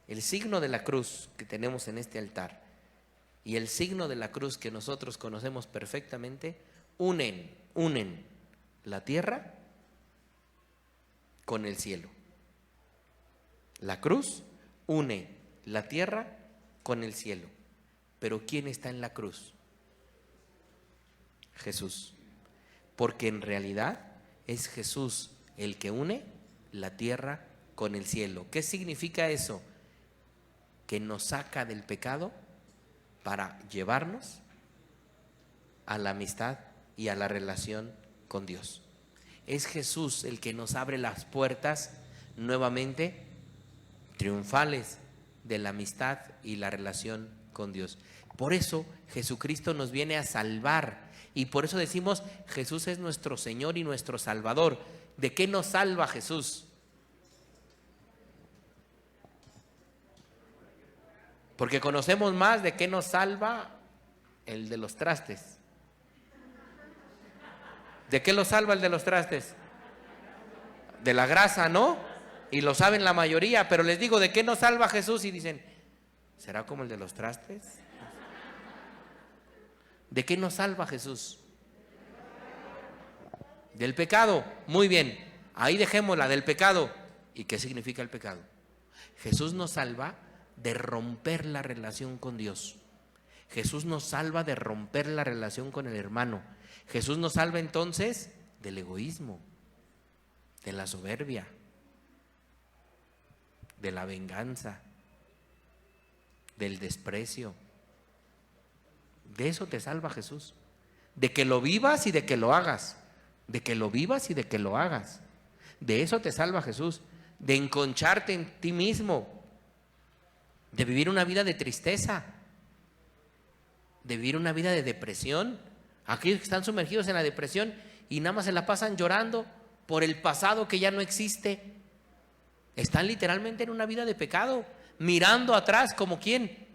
El signo de la cruz que tenemos en este altar y el signo de la cruz que nosotros conocemos perfectamente unen la tierra con el cielo. La cruz une la tierra con el cielo. Pero ¿quién está en la cruz? Jesús. Porque en realidad es Jesús el que une la tierra con el cielo. ¿Qué significa eso? Que nos saca del pecado para llevarnos a la amistad y a la relación con Dios. Es Jesús el que nos abre las puertas nuevamente triunfales de la amistad y la relación con Dios. Por eso Jesucristo nos viene a salvar y por eso decimos Jesús es nuestro Señor y nuestro Salvador. ¿De qué nos salva Jesús? Porque conocemos más de qué nos salva el de los trastes. ¿De qué lo salva el de los trastes? De la grasa, ¿no? Y lo saben la mayoría, pero les digo, ¿de qué nos salva Jesús? Y dicen, ¿será como el de los trastes? ¿De qué nos salva Jesús? Del pecado. Muy bien, ahí dejémosla, del pecado. ¿Y qué significa el pecado? Jesús nos salva de romper la relación con Dios. Jesús nos salva de romper la relación con el hermano. Jesús nos salva entonces del egoísmo, de la soberbia, de la venganza, del desprecio. De eso te salva Jesús. De que lo vivas y de que lo hagas. De que lo vivas y de que lo hagas. De eso te salva Jesús. De enconcharte en ti mismo. De vivir una vida de tristeza. De vivir una vida de depresión. Aquellos que están sumergidos en la depresión y nada más se la pasan llorando por el pasado que ya no existe. Están literalmente en una vida de pecado, mirando atrás como ¿quién?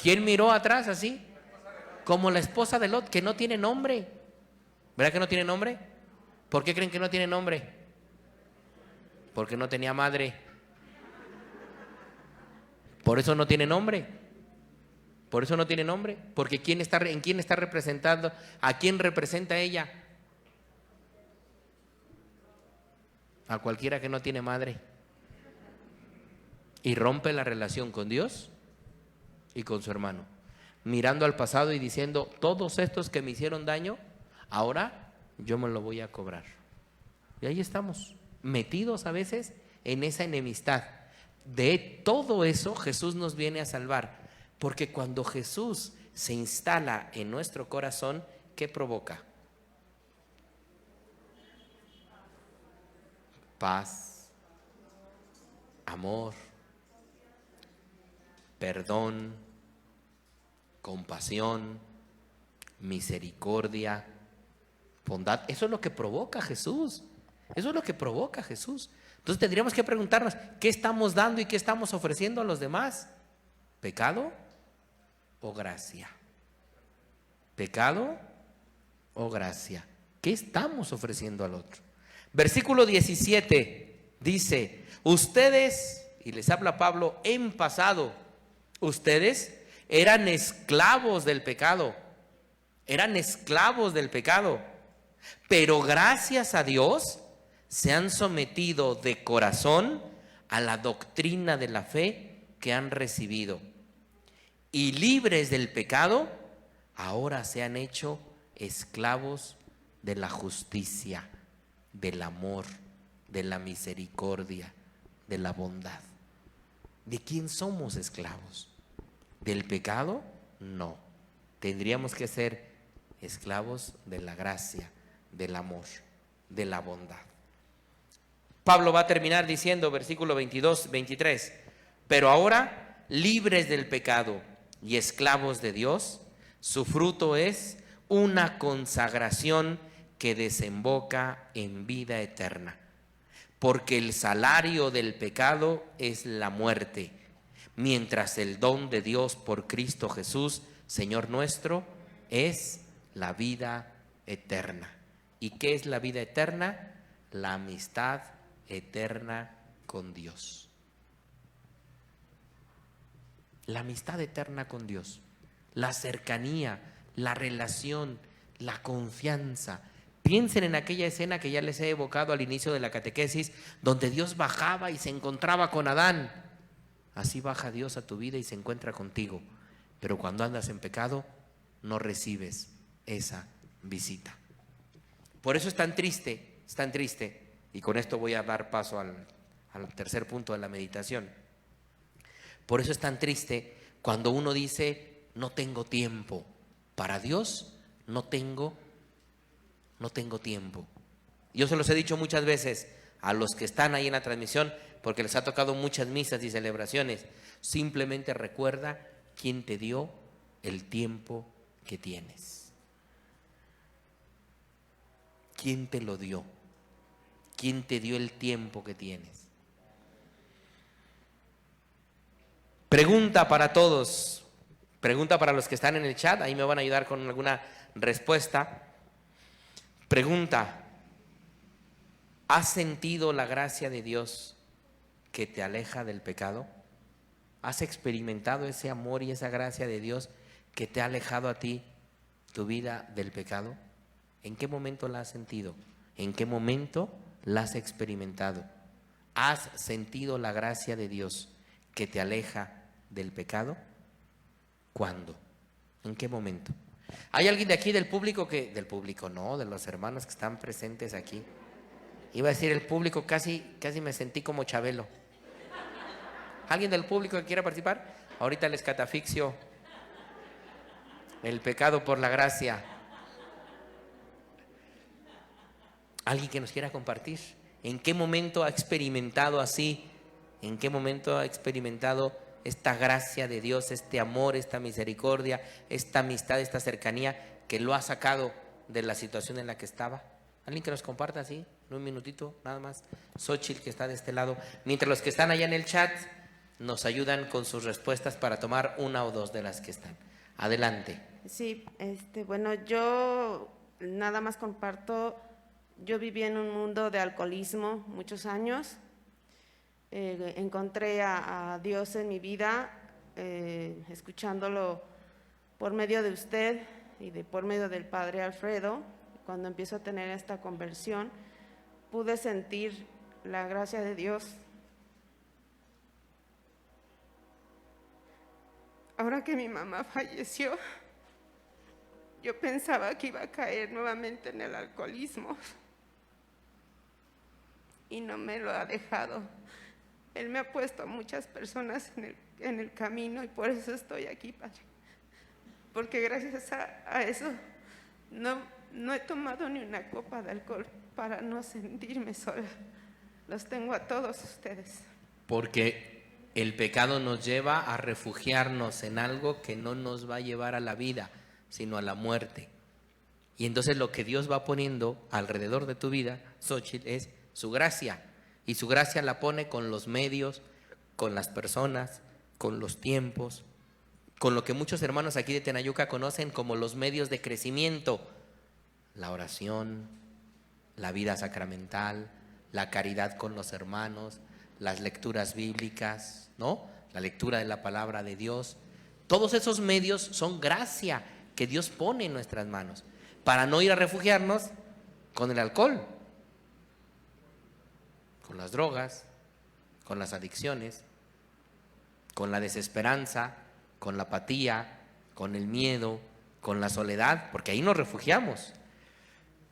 ¿Quién miró atrás así? Como la esposa de Lot, que no tiene nombre. ¿Verdad que no tiene nombre? ¿Por qué creen que no tiene nombre? Porque no tenía madre. Por eso no tiene nombre. Por eso no tiene nombre. Porque ¿en quién está representando? ¿A quién representa ella? A cualquiera que no tiene madre. Y rompe la relación con Dios y con su hermano. Mirando al pasado y diciendo, todos estos que me hicieron daño, ahora yo me lo voy a cobrar. Y ahí estamos, metidos a veces en esa enemistad. De todo eso Jesús nos viene a salvar. Porque cuando Jesús se instala en nuestro corazón, ¿qué provoca? Paz, amor, perdón, compasión, misericordia, bondad. Eso es lo que provoca Jesús. Eso es lo que provoca Jesús. Entonces tendríamos que preguntarnos, ¿qué estamos dando y qué estamos ofreciendo a los demás? ¿Pecado o gracia? ¿Pecado o gracia? ¿Qué estamos ofreciendo al otro? Versículo 17 dice, ustedes, y les habla Pablo en pasado, ustedes eran esclavos del pecado, pero gracias a Dios se han sometido de corazón a la doctrina de la fe que han recibido. Y libres del pecado, ahora se han hecho esclavos de la justicia, del amor, de la misericordia, de la bondad. ¿De quién somos esclavos? ¿Del pecado? No. Tendríamos que ser esclavos de la gracia, del amor, de la bondad. Pablo va a terminar diciendo, versículo 22, 23, pero ahora, libres del pecado y esclavos de Dios, su fruto es una consagración que desemboca en vida eterna. Porque el salario del pecado es la muerte, mientras el don de Dios por Cristo Jesús Señor nuestro, es la vida eterna. ¿Y qué es la vida eterna? La amistad eterna con Dios. La amistad eterna con Dios, la cercanía, la relación, la confianza. Piensen en aquella escena que ya les he evocado al inicio de la catequesis, donde Dios bajaba y se encontraba con Adán. Así baja Dios a tu vida y se encuentra contigo. Pero cuando andas en pecado, no recibes esa visita. Por eso es tan triste, y con esto voy a dar paso al tercer punto de la meditación. Por eso es tan triste cuando uno dice, no tengo tiempo. Para Dios no tengo tiempo. Yo se los he dicho muchas veces a los que están ahí en la transmisión, porque les ha tocado muchas misas y celebraciones. Simplemente recuerda quién te dio el tiempo que tienes. ¿Quién te lo dio? ¿Quién te dio el tiempo que tienes? Pregunta para todos, pregunta para los que están en el chat, ahí me van a ayudar con alguna respuesta. Pregunta: ¿has sentido la gracia de Dios que te aleja del pecado? ¿Has experimentado ese amor y esa gracia de Dios que te ha alejado a ti, tu vida, del pecado? ¿En qué momento la has sentido? ¿En qué momento la has experimentado? ¿Has sentido la gracia de Dios que te aleja del pecado? ¿Cuándo? ¿En qué momento? ¿Hay alguien de aquí del público de los hermanos que están presentes aquí? Iba a decir el público, casi me sentí como Chabelo. ¿Alguien del público que quiera participar? Ahorita les catafixio el pecado por la gracia. ¿Alguien que nos quiera compartir? ¿En qué momento ha experimentado así? ¿En qué momento ha experimentado esta gracia de Dios, este amor, esta misericordia, esta amistad, esta cercanía que lo ha sacado de la situación en la que estaba? ¿Alguien que nos comparta así? En un minutito, nada más. Xochitl, que está de este lado. Mientras los que están allá en el chat nos ayudan con sus respuestas para tomar una o dos de las que están. Adelante. Sí, bueno, yo nada más comparto. Yo viví en un mundo de alcoholismo muchos años. Encontré a Dios en mi vida, escuchándolo por medio de usted y por medio del Padre Alfredo. Cuando empiezo a tener esta conversión, pude sentir la gracia de Dios. Ahora que mi mamá falleció, yo pensaba que iba a caer nuevamente en el alcoholismo y no me lo ha dejado. Él me ha puesto a muchas personas en el camino y por eso estoy aquí, Padre. Porque gracias a eso no he tomado ni una copa de alcohol para no sentirme sola. Los tengo a todos ustedes. Porque el pecado nos lleva a refugiarnos en algo que no nos va a llevar a la vida, sino a la muerte. Y entonces lo que Dios va poniendo alrededor de tu vida, Xochitl, es su gracia. Y su gracia la pone con los medios, con las personas, con los tiempos, con lo que muchos hermanos aquí de Tenayuca conocen como los medios de crecimiento: la oración, la vida sacramental, la caridad con los hermanos, las lecturas bíblicas, ¿no? La lectura de la palabra de Dios. Todos esos medios son gracia que Dios pone en nuestras manos para no ir a refugiarnos con el alcohol, con las drogas, con las adicciones, con la desesperanza, con la apatía, con el miedo, con la soledad, porque ahí nos refugiamos.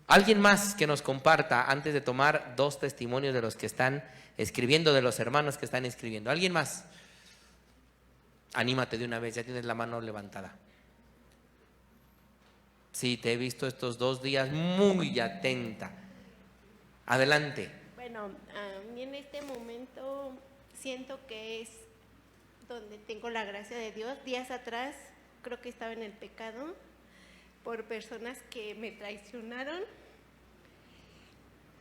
Alguien más que nos comparta antes de tomar dos testimonios de los que están escribiendo, de los hermanos que están escribiendo. ¿Alguien más? Anímate de una vez, ya tienes la mano levantada. Sí, te he visto estos 2 días muy atenta. Adelante. Bueno, a mí en este momento siento que es donde tengo la gracia de Dios. Días atrás creo que estaba en el pecado por personas que me traicionaron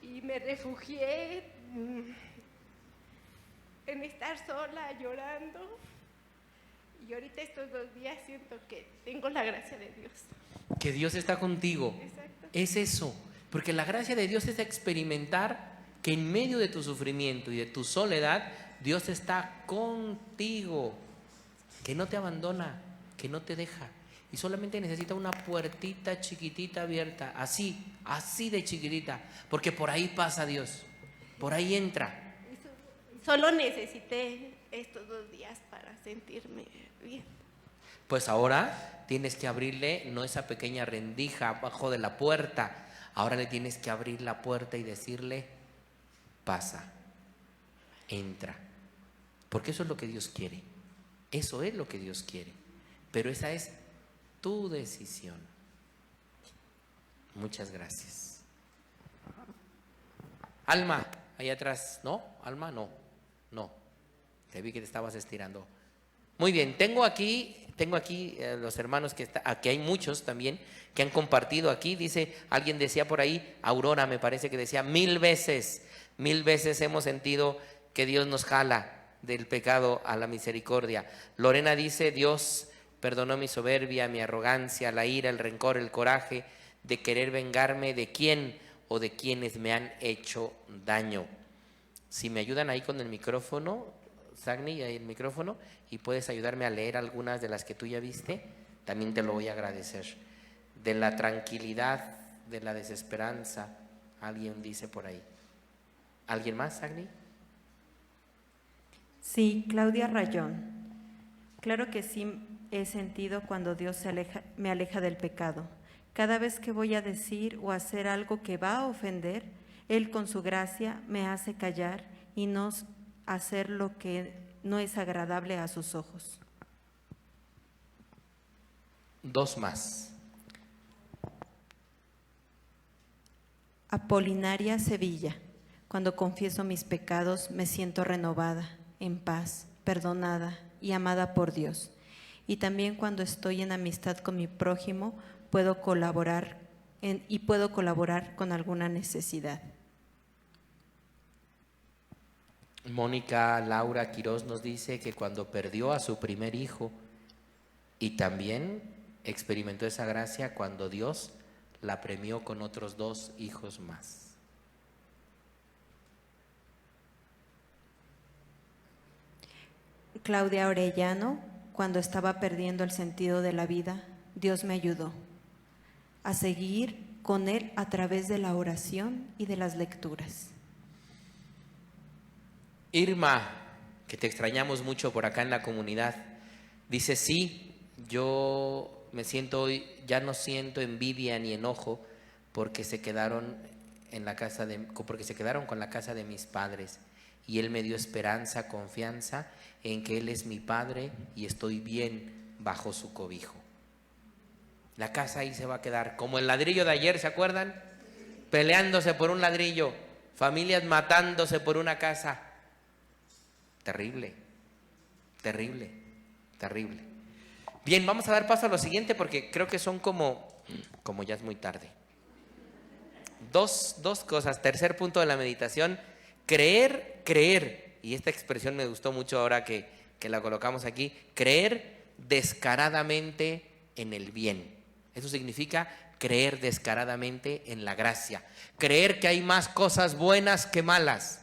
y me refugié en estar sola, llorando, Y ahorita estos 2 días siento que tengo la gracia de Dios. Que Dios está contigo. Exacto. Es eso, porque la gracia de Dios es experimentar que en medio de tu sufrimiento y de tu soledad, Dios está contigo, que no te abandona, que no te deja. Y solamente necesita una puertita chiquitita abierta, así de chiquitita, porque por ahí pasa Dios, por ahí entra. Solo necesité estos 2 días para sentirme bien. Pues ahora tienes que abrirle no esa pequeña rendija abajo de la puerta, ahora le tienes que abrir la puerta y decirle, pasa, entra, porque eso es lo que Dios quiere, eso es lo que Dios quiere, pero esa es tu decisión. Muchas gracias. Alma, ahí atrás, ¿no? Alma, no, te vi que te estabas estirando. Muy bien, tengo aquí los hermanos que aquí hay muchos también que han compartido aquí. Dice, alguien decía por ahí, Aurora me parece que decía, 1000 veces hemos sentido que Dios nos jala del pecado a la misericordia. Lorena dice, Dios perdonó mi soberbia, mi arrogancia, la ira, el rencor, el coraje de querer vengarme de quién o de quienes me han hecho daño. Si me ayudan ahí con el micrófono, Sagni, ahí el micrófono, y puedes ayudarme a leer algunas de las que tú ya viste, también te lo voy a agradecer. De la tranquilidad, de la desesperanza, alguien dice por ahí. ¿Alguien más, Sagni? Sí, Claudia Rayón. Claro que sí he sentido cuando Dios me aleja del pecado. Cada vez que voy a decir o hacer algo que va a ofender, Él con su gracia me hace callar y no hacer lo que no es agradable a sus ojos. 2 más. Apolinaria Sevilla. Cuando confieso mis pecados me siento renovada, en paz, perdonada y amada por Dios. Y también cuando estoy en amistad con mi prójimo puedo colaborar con alguna necesidad. Mónica Laura Quirós nos dice que cuando perdió a su primer hijo y también experimentó esa gracia cuando Dios la premió con otros 2 hijos más. Claudia Orellano, cuando estaba perdiendo el sentido de la vida, Dios me ayudó a seguir con Él a través de la oración y de las lecturas. Irma, que te extrañamos mucho por acá en la comunidad, dice, sí, yo me siento hoy, ya no siento envidia ni enojo porque se quedaron con la casa de mis padres y Él me dio esperanza, confianza en que Él es mi Padre y estoy bien bajo su cobijo. La casa ahí se va a quedar, como el ladrillo de ayer, ¿se acuerdan? Peleándose por un ladrillo, familias matándose por una casa. Terrible, terrible, terrible. Bien, vamos a dar paso a lo siguiente porque creo que son como ya es muy tarde. Dos cosas. Tercer punto de la meditación, creer, y esta expresión me gustó mucho ahora que la colocamos aquí, creer descaradamente en el bien. Eso significa creer descaradamente en la gracia, creer que hay más cosas buenas que malas.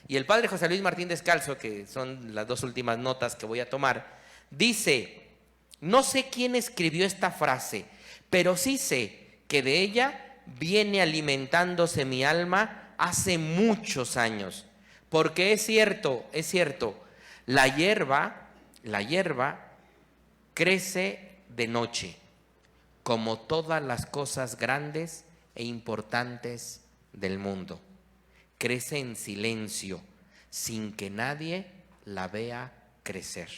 Y el padre José Luis Martín Descalzo, que son las 2 últimas notas que voy a tomar, dice, no sé quién escribió esta frase, pero sí sé que de ella viene alimentándose mi alma hace muchos años. Porque es cierto, la hierba crece de noche, como todas las cosas grandes e importantes del mundo. Crece en silencio, sin que nadie la vea crecer.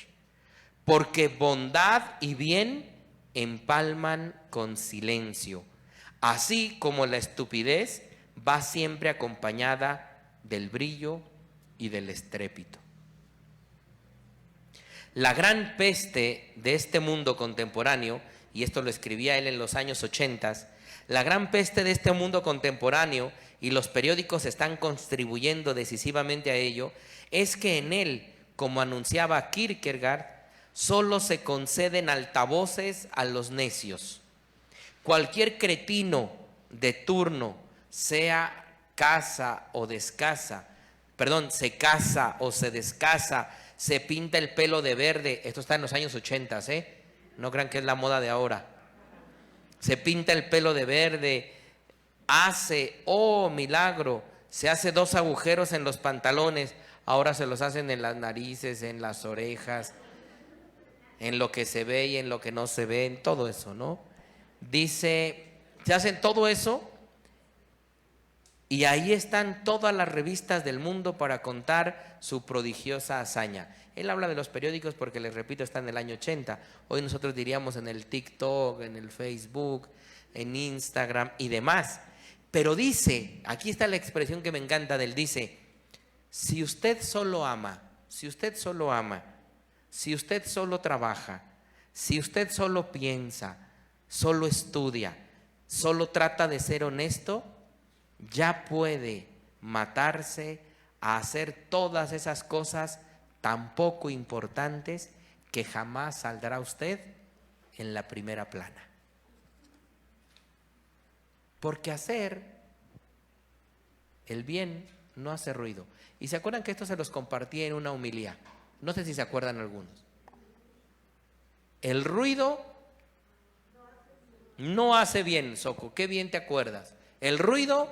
Porque bondad y bien empalman con silencio, así como la estupidez va siempre acompañada del brillo y del estrépito. La gran peste de este mundo contemporáneo, y esto lo escribía él en los años 80, la gran peste de este mundo contemporáneo, y los periódicos están contribuyendo decisivamente a ello, es que en él, como anunciaba Kierkegaard, solo se conceden altavoces a los necios. Cualquier cretino de turno, sea casa o descasa, se casa o se descasa, se pinta el pelo de verde. Esto está en los años 80, no crean que es la moda de ahora. Se pinta el pelo de verde, hace, oh milagro, se hace 2 agujeros en los pantalones, ahora se los hacen en las narices, en las orejas, en lo que se ve y en lo que no se ve, en todo eso, ¿no? Dice, se hacen todo eso y ahí están todas las revistas del mundo para contar su prodigiosa hazaña. Él habla de los periódicos porque, les repito, está en el año 80. Hoy nosotros diríamos en el TikTok, en el Facebook, en Instagram y demás. Pero dice, aquí está la expresión que me encanta de él, dice, si usted solo ama, si usted solo ama, si usted solo trabaja, si usted solo piensa, solo estudia, solo trata de ser honesto, ya puede matarse a hacer todas esas cosas tan poco importantes que jamás saldrá usted en la primera plana. Porque hacer el bien no hace ruido. Y se acuerdan que esto se los compartí en una homilía. No sé si se acuerdan algunos. El ruido no hace bien, Soco. Qué bien te acuerdas. El ruido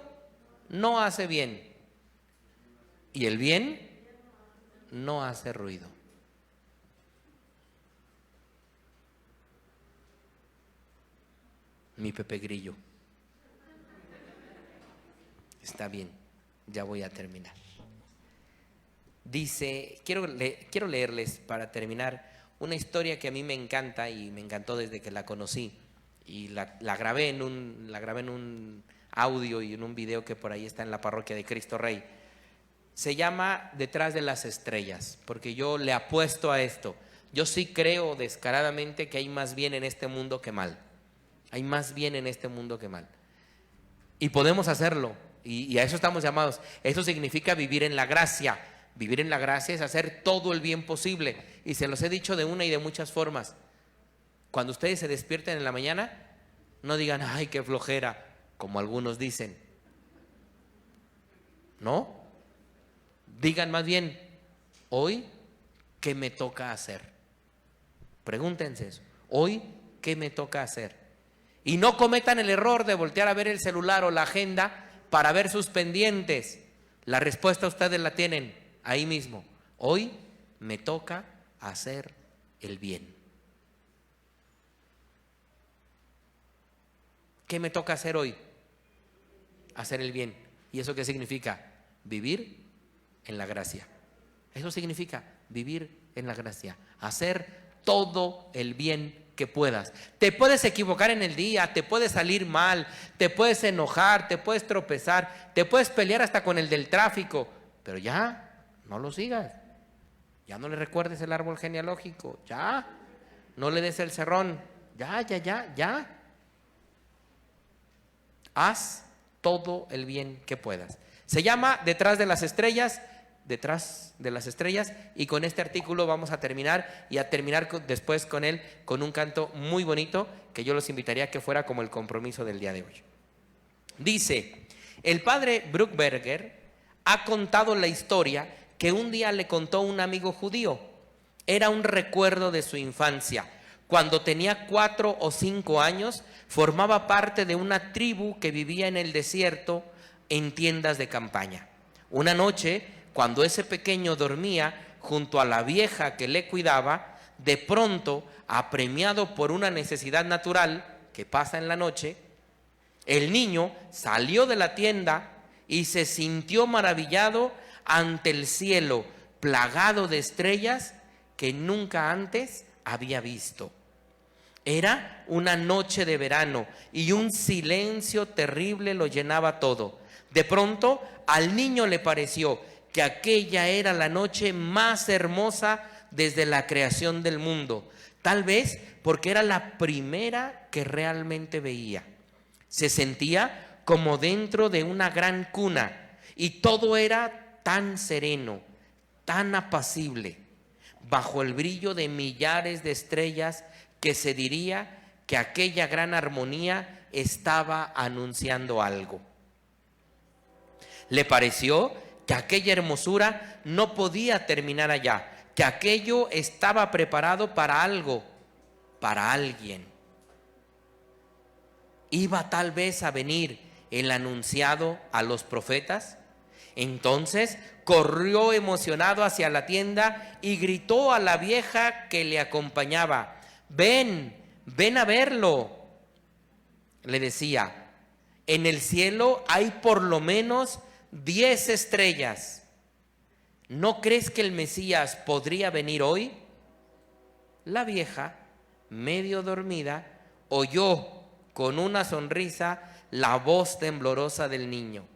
no hace bien. Y el bien no hace ruido. Mi Pepe Grillo. Está bien, ya voy a terminar. Dice, quiero leerles para terminar una historia que a mí me encanta y me encantó desde que la conocí. Y la grabé en un audio y en un video que por ahí está en la parroquia de Cristo Rey. Se llama Detrás de las estrellas, porque yo le apuesto a esto. Yo sí creo descaradamente que hay más bien en este mundo que mal. Hay más bien en este mundo que mal. Y podemos hacerlo, y a eso estamos llamados. Eso significa vivir en la gracia. Vivir en la gracia es hacer todo el bien posible. Y se los he dicho de una y de muchas formas. Cuando ustedes se despierten en la mañana, no digan, ay, qué flojera, como algunos dicen. ¿No? Digan más bien, hoy, ¿qué me toca hacer? Pregúntense eso. Hoy, ¿qué me toca hacer? Y no cometan el error de voltear a ver el celular o la agenda para ver sus pendientes. La respuesta ustedes la tienen ahí mismo. Hoy me toca hacer el bien. ¿Qué me toca hacer hoy? Hacer el bien. ¿Y eso qué significa? Vivir en la gracia. Eso significa vivir en la gracia. Hacer todo el bien que puedas. Te puedes equivocar en el día, te puedes salir mal, te puedes enojar, te puedes tropezar, te puedes pelear hasta con el del tráfico, pero ya, no lo sigas. Ya no le recuerdes el árbol genealógico, ya. No le des el cerrón, ya. Haz todo el bien que puedas. Se llama Detrás de las estrellas. Detrás de las estrellas, y con este artículo vamos a terminar y a terminar después con él con un canto muy bonito que yo los invitaría a que fuera como el compromiso del día de hoy. Dice, el padre Bruckberger ha contado la historia que un día le contó un amigo judío. Era un recuerdo de su infancia. Cuando tenía 4 o 5 años, formaba parte de una tribu que vivía en el desierto en tiendas de campaña. Una noche, cuando ese pequeño dormía junto a la vieja que le cuidaba, de pronto, apremiado por una necesidad natural que pasa en la noche, el niño salió de la tienda y se sintió maravillado ante el cielo plagado de estrellas que nunca antes había visto. Era una noche de verano y un silencio terrible lo llenaba todo. De pronto, al niño le pareció que aquella era la noche más hermosa desde la creación del mundo, tal vez porque era la primera que realmente veía. Se sentía como dentro de una gran cuna y todo era tan sereno, tan apacible. bajo el brillo de millares de estrellas, que se diría que aquella gran armonía estaba anunciando algo. Le pareció que aquella hermosura no podía terminar allá, que aquello estaba preparado para algo, para alguien. ¿Iba tal vez a venir el anunciado a los profetas? Entonces corrió emocionado hacia la tienda y gritó a la vieja que le acompañaba: ven, ven a verlo. Le decía: en el cielo hay por lo menos 10 estrellas. ¿No crees que el Mesías podría venir hoy? La vieja, medio dormida, oyó con una sonrisa la voz temblorosa del niño.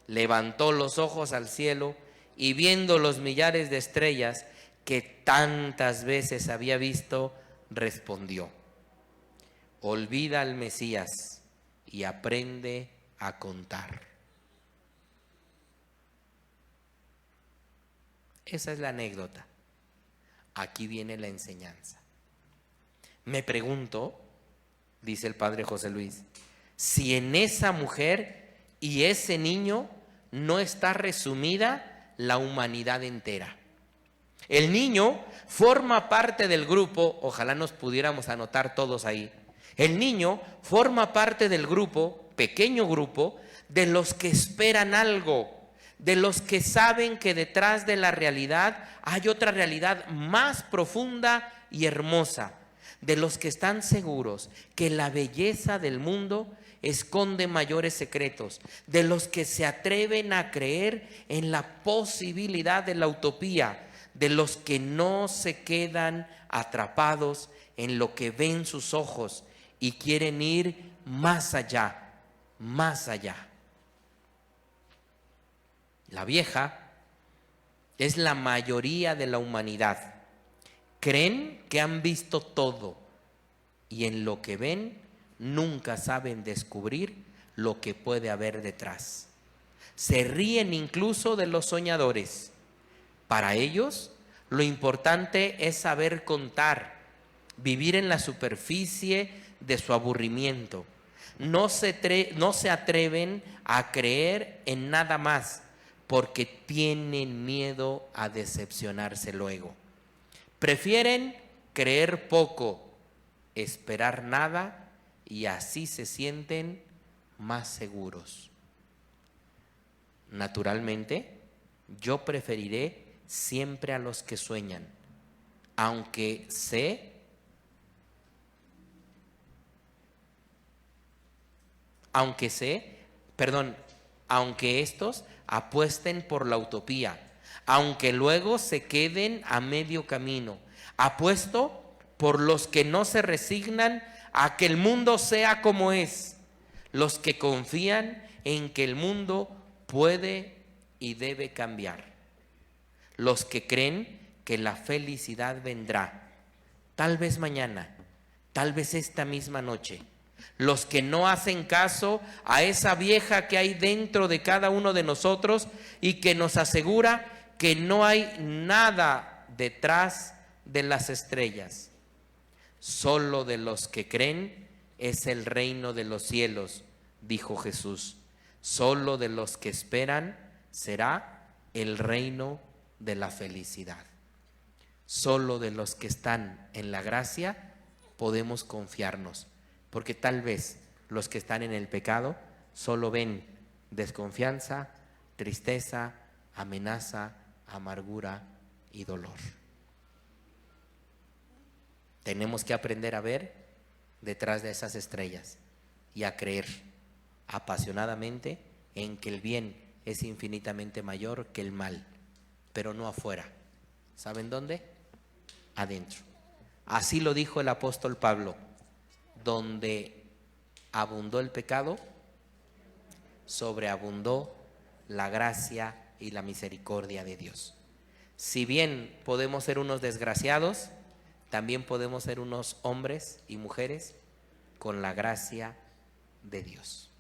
Levantó los ojos al cielo y, viendo los millares de estrellas que tantas veces había visto, respondió: olvida al Mesías y aprende a contar. Esa es la anécdota. Aquí viene la enseñanza. Me pregunto, dice el padre José Luis, si en esa mujer y ese niño no está resumida la humanidad entera. El niño forma parte del grupo, ojalá nos pudiéramos anotar todos ahí. El niño forma parte del grupo, pequeño grupo, de los que esperan algo, de los que saben que detrás de la realidad hay otra realidad más profunda y hermosa, de los que están seguros que la belleza del mundo esconde mayores secretos, de los que se atreven a creer en la posibilidad de la utopía, de los que no se quedan atrapados en lo que ven sus ojos y quieren ir más allá, más allá. La vieja es la mayoría de la humanidad. Creen que han visto todo y en lo que ven nunca saben descubrir lo que puede haber detrás. Se ríen incluso de los soñadores. Para ellos, lo importante es saber contar, vivir en la superficie de su aburrimiento. No se atreven a creer en nada más porque tienen miedo a decepcionarse luego. Prefieren creer poco, esperar nada y así se sienten más seguros. Naturalmente, yo preferiré siempre a los que sueñan, aunque estos apuesten por la utopía, aunque luego se queden a medio camino. Apuesto por los que no se resignan a que el mundo sea como es, los que confían en que el mundo puede y debe cambiar, los que creen que la felicidad vendrá, tal vez mañana, tal vez esta misma noche, los que no hacen caso a esa vieja que hay dentro de cada uno de nosotros y que nos asegura que no hay nada detrás de las estrellas. Solo de los que creen es el reino de los cielos, dijo Jesús. Solo de los que esperan será el reino de la felicidad. Solo de los que están en la gracia podemos confiarnos, porque tal vez los que están en el pecado solo ven desconfianza, tristeza, amenaza, amargura y dolor. Tenemos que aprender a ver detrás de esas estrellas y a creer apasionadamente en que el bien es infinitamente mayor que el mal, pero no afuera. ¿Saben dónde? Adentro. Así lo dijo el apóstol Pablo: donde abundó el pecado, sobreabundó la gracia y la misericordia de Dios. Si bien podemos ser unos desgraciados, también podemos ser unos hombres y mujeres con la gracia de Dios.